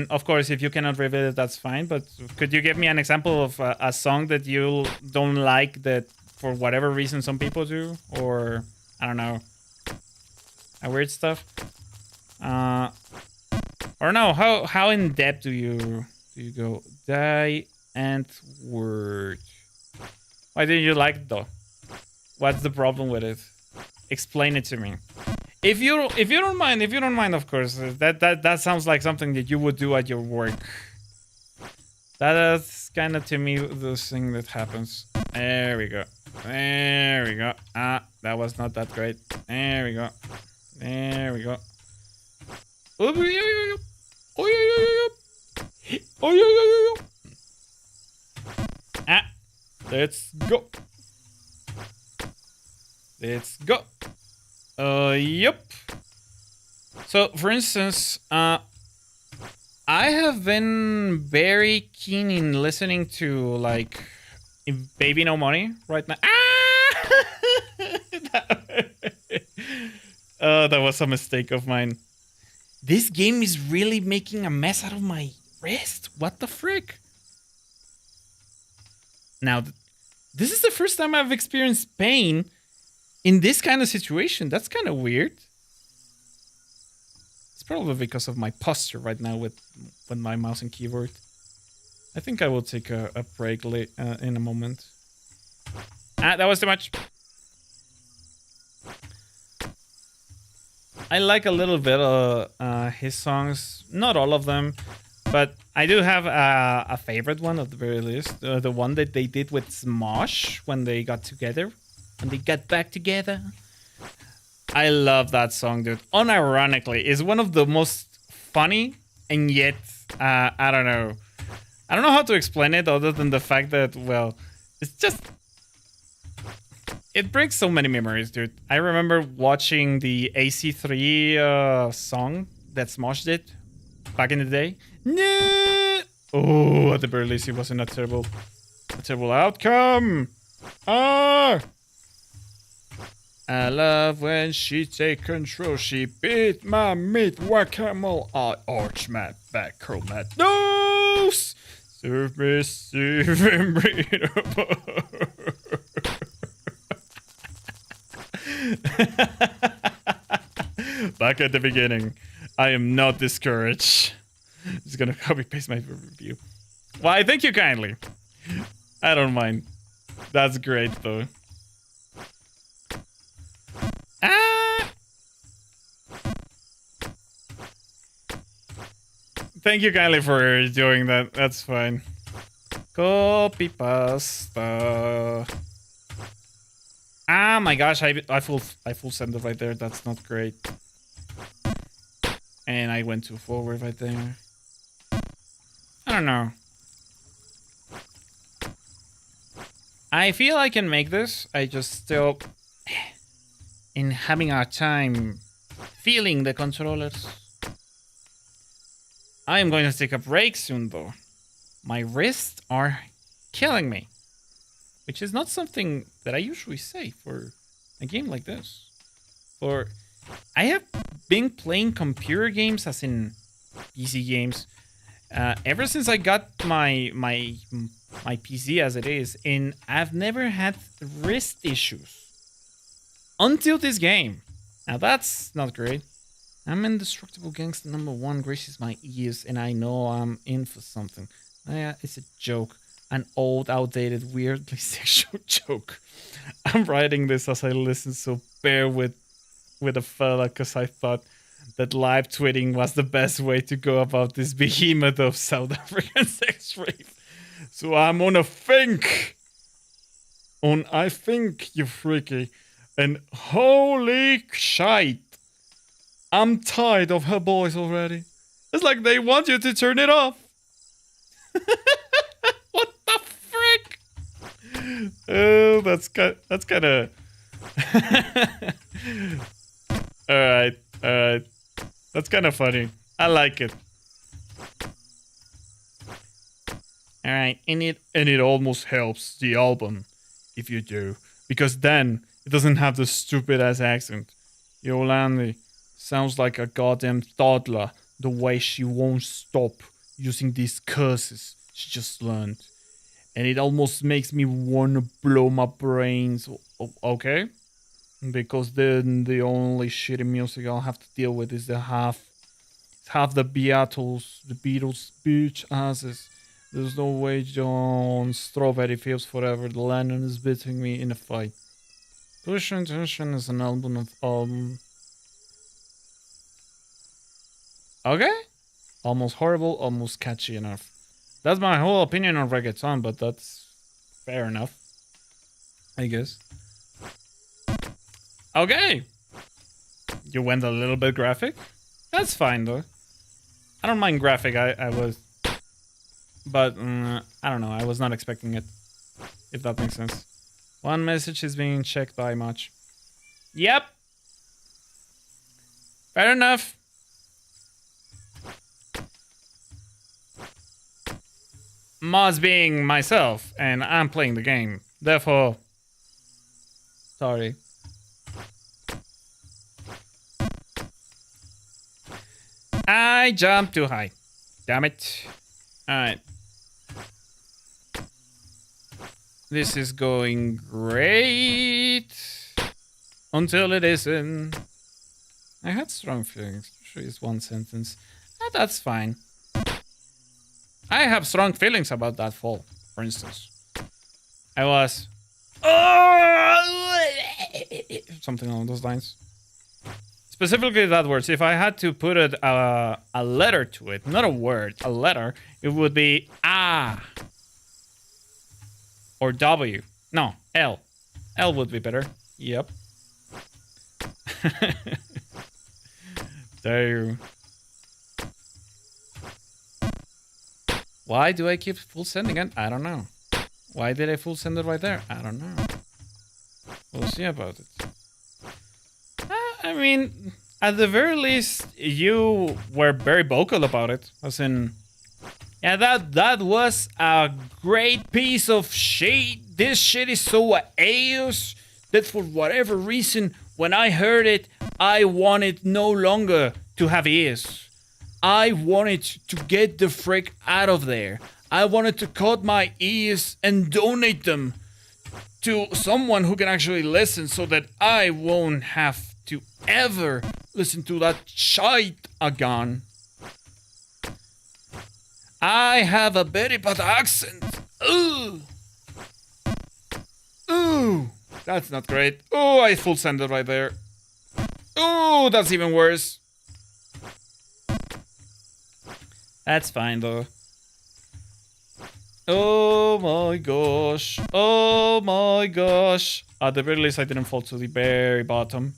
[SPEAKER 1] of course, if you cannot reveal it, that's fine. But could you give me an example of a song that you don't like that for whatever reason some people do? Or, I don't know, a weird stuff? Or no, how in depth do you go? Die and word. Why didn't you like it though? What's the problem with it? Explain it to me. If you don't mind, of course. That sounds like something that you would do at your work. That's kind of to me the thing that happens. There we go. There we go. Ah, that was not that great. There we go. There we go. Ah, let's go. Let's go. Yep. So, for instance, I have been very keen in listening to, like, Baby No Money right now. That was a mistake of mine. This game is really making a mess out of my wrist. What the frick? Now, this is the first time I've experienced pain in this kind of situation. That's kind of weird. It's probably because of my posture right now with my mouse and keyboard. I think I will take a break in a moment. Ah, that was too much. I like a little bit of his songs. Not all of them. But I do have a favorite one at the very least. The one that they did with Smosh when they got together. And they got back together. I love that song, dude. Unironically, it's one of the most funny and yet, I don't know. I don't know how to explain it other than the fact that, well, it's just... It brings so many memories, dude. I remember watching the AC3 song that Smosh did back in the day. No! Oh, at the very least, it wasn't a terrible outcome. Ah! I love when she take control. She beat my meat, guacamole. I arch my back, curl my nose. Serve me, Back at the beginning. I am not discouraged. I'm just gonna copy paste my review. Why, thank you kindly. I don't mind. That's great, though. Ah! Thank you kindly for doing that. That's fine. Copy pasta. Ah, my gosh! I full send it right there. That's not great. And I went too forward right there. I don't know. I feel I can make this. I just still in having a time feeling the controllers. I am going to take a break soon, though. My wrists are killing me, which is not something that I usually say for a game like this. For I have been playing computer games, as in PC games, ever since I got my PC as it is, and I've never had wrist issues until this game. Now that's not great. I'm indestructible gangster #1 graces my ears, and I know I'm in for something. Yeah, it's a joke. An old, outdated, weirdly sexual joke. I'm writing this as I listen, so bear with a fella, because I thought that live tweeting was the best way to go about this behemoth of South African sex rape. So I'm on a think. I think, you freaky. And holy shite. I'm tired of her boys already. It's like they want you to turn it off. What the frick? Oh, that's kind of. All right. That's kind of funny. I like it. All right, and it almost helps the album if you do, because then it doesn't have the stupid ass accent. Yolandi sounds like a goddamn toddler. The way she won't stop using these curses she just learned. And it almost makes me want to blow my brains. Okay? Because then the only shitty music I'll have to deal with is half the Beatles bitch asses. There's no way John Strawberry feels forever. The Lennon is beating me in a fight. Push Intuition is an album of okay? Almost horrible, almost catchy enough. That's my whole opinion on reggaeton, but that's fair enough, I guess. Okay. You went a little bit graphic? That's fine, though. I don't mind graphic, I was... But, I don't know, I was not expecting it. If that makes sense. One message is being checked by much. Yep. Fair enough. Moz being myself, and I'm playing the game. Therefore... Sorry. I jumped too high. Damn it. Alright. This is going great. Until it isn't. I had strong feelings. Sure, it's one sentence. That's fine. I have strong feelings about that fall, for instance. I was... something along those lines. Specifically that words. If I had to put a letter to it, not a word, a letter, it would be A. Or W. No, L. L would be better. Yep. Damn. Why do I keep full sending it? I don't know. Why did I full send it right there? I don't know. We'll see about it. I mean, at the very least, you were very vocal about it. As in, yeah, that was a great piece of shit. This shit is so ass that for whatever reason, when I heard it, I wanted no longer to have ears. I wanted to get the frick out of there. I wanted to cut my ears and donate them to someone who can actually listen so that I won't have to ever listen to that shite again. I have a very bad accent. Ooh. Ooh. That's not great. Oh, I full sent it right there. Oh, that's even worse. That's fine though. Oh my gosh. Oh my gosh. At the very least, I didn't fall to the very bottom.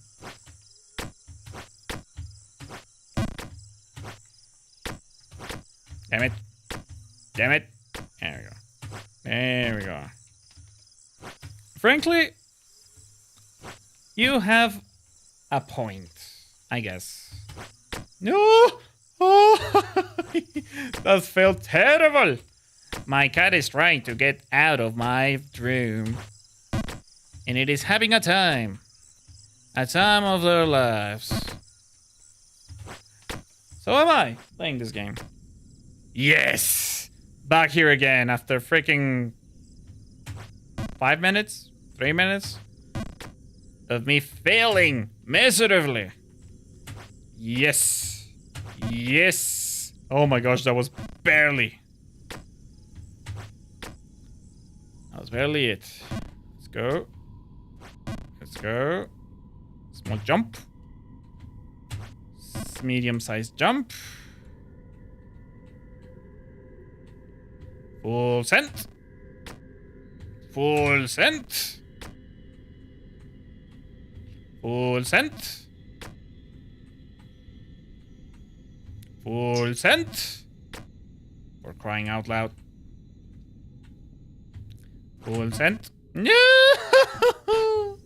[SPEAKER 1] Damn it. Damn it. There we go. There we go. Frankly, you have a point, I guess. No! Oh! That felt terrible! My cat is trying to get out of my room. And it is having a time. A time of their lives. So am I playing this game. Yes! Back here again after freaking 5 minutes? 3 minutes? Of me failing miserably. Yes. Yes. Oh my gosh, that was barely. That was barely it. Let's go. Let's go. Small jump. Medium-sized jump. Full sent. Full sent. Full sent. Full sent. For crying out loud. Full sent. No!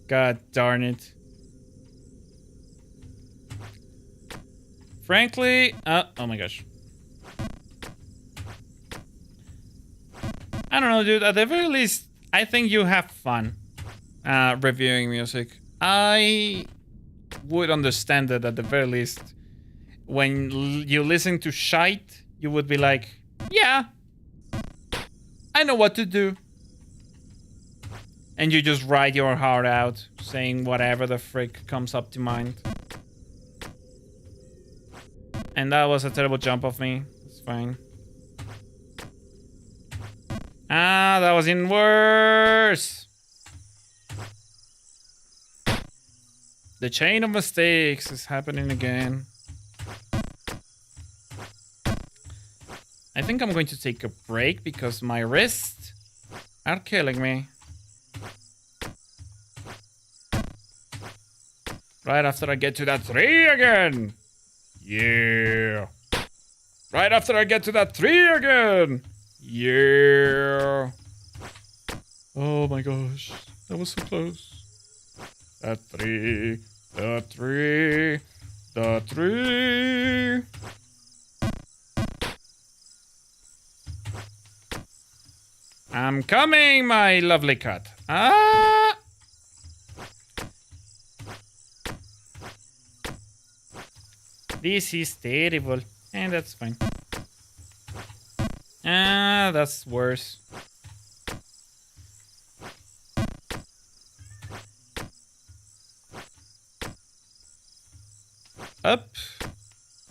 [SPEAKER 1] God darn it. Frankly, oh my gosh. I don't know, dude. At the very least, I think you have fun reviewing music. I would understand that at the very least. When you listen to shite, you would be like, yeah, I know what to do. And you just write your heart out, saying whatever the frick comes up to mind. And that was a terrible jump of me. It's fine. Ah, that was even worse. The chain of mistakes is happening again. I think I'm going to take a break because my wrists are killing me. Right after I get to that 3 again. Yeah. Right after I get to that 3 again. Yeah. Oh my gosh. That was so close. That 3. The 3. The 3. I'm coming, my lovely cat. Ah! This is terrible. And that's fine. Ah, that's worse. Up.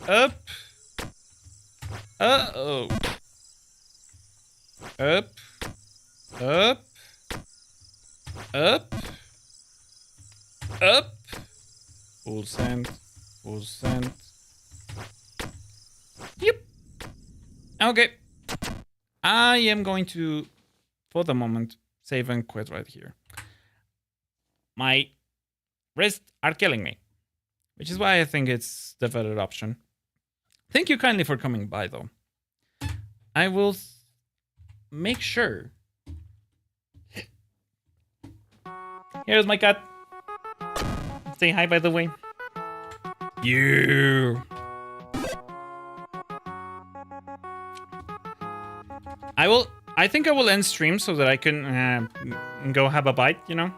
[SPEAKER 1] Up. Uh-oh. Up. Up. Up. Up. Full send. Full send. Yep. Okay. I am going to, for the moment, save and quit right here. My wrists are killing me. Which is why I think it's the better option. Thank you kindly for coming by, though. I will make sure. Here's my cat. Say hi, by the way. You. I think I will end stream so that I can go have a bite, you know?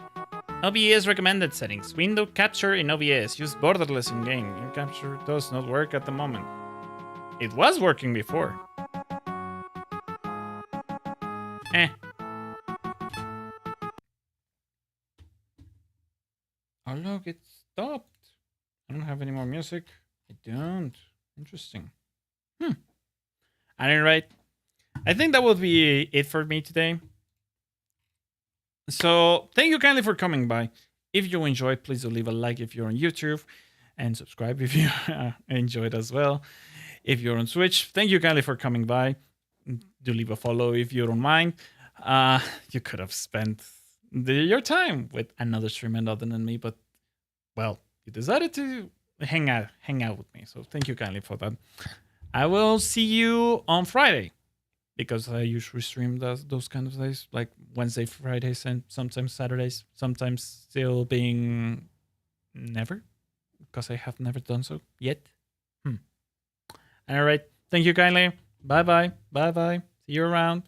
[SPEAKER 1] OBS recommended settings. Window capture in OBS. Use borderless in game. In capture does not work at the moment. It was working before. Eh. Oh look, it stopped. I don't have any more music. I don't. Interesting. At any rate, I think that will be it for me today. So thank you kindly for coming by. If you enjoyed, please do leave a like if you're on YouTube and subscribe if you enjoyed as well. If you're on Switch, thank you kindly for coming by. Do leave a follow if you don't mind. You could have spent your time with another streamer other than me, but well, you decided to hang out with me. So thank you kindly for that. I will see you on Friday because I usually stream those kind of days, like Wednesday, Fridays, and sometimes Saturdays. Sometimes still being never, because I have never done so yet. All right. Thank you kindly. Bye bye. Bye bye. See you around.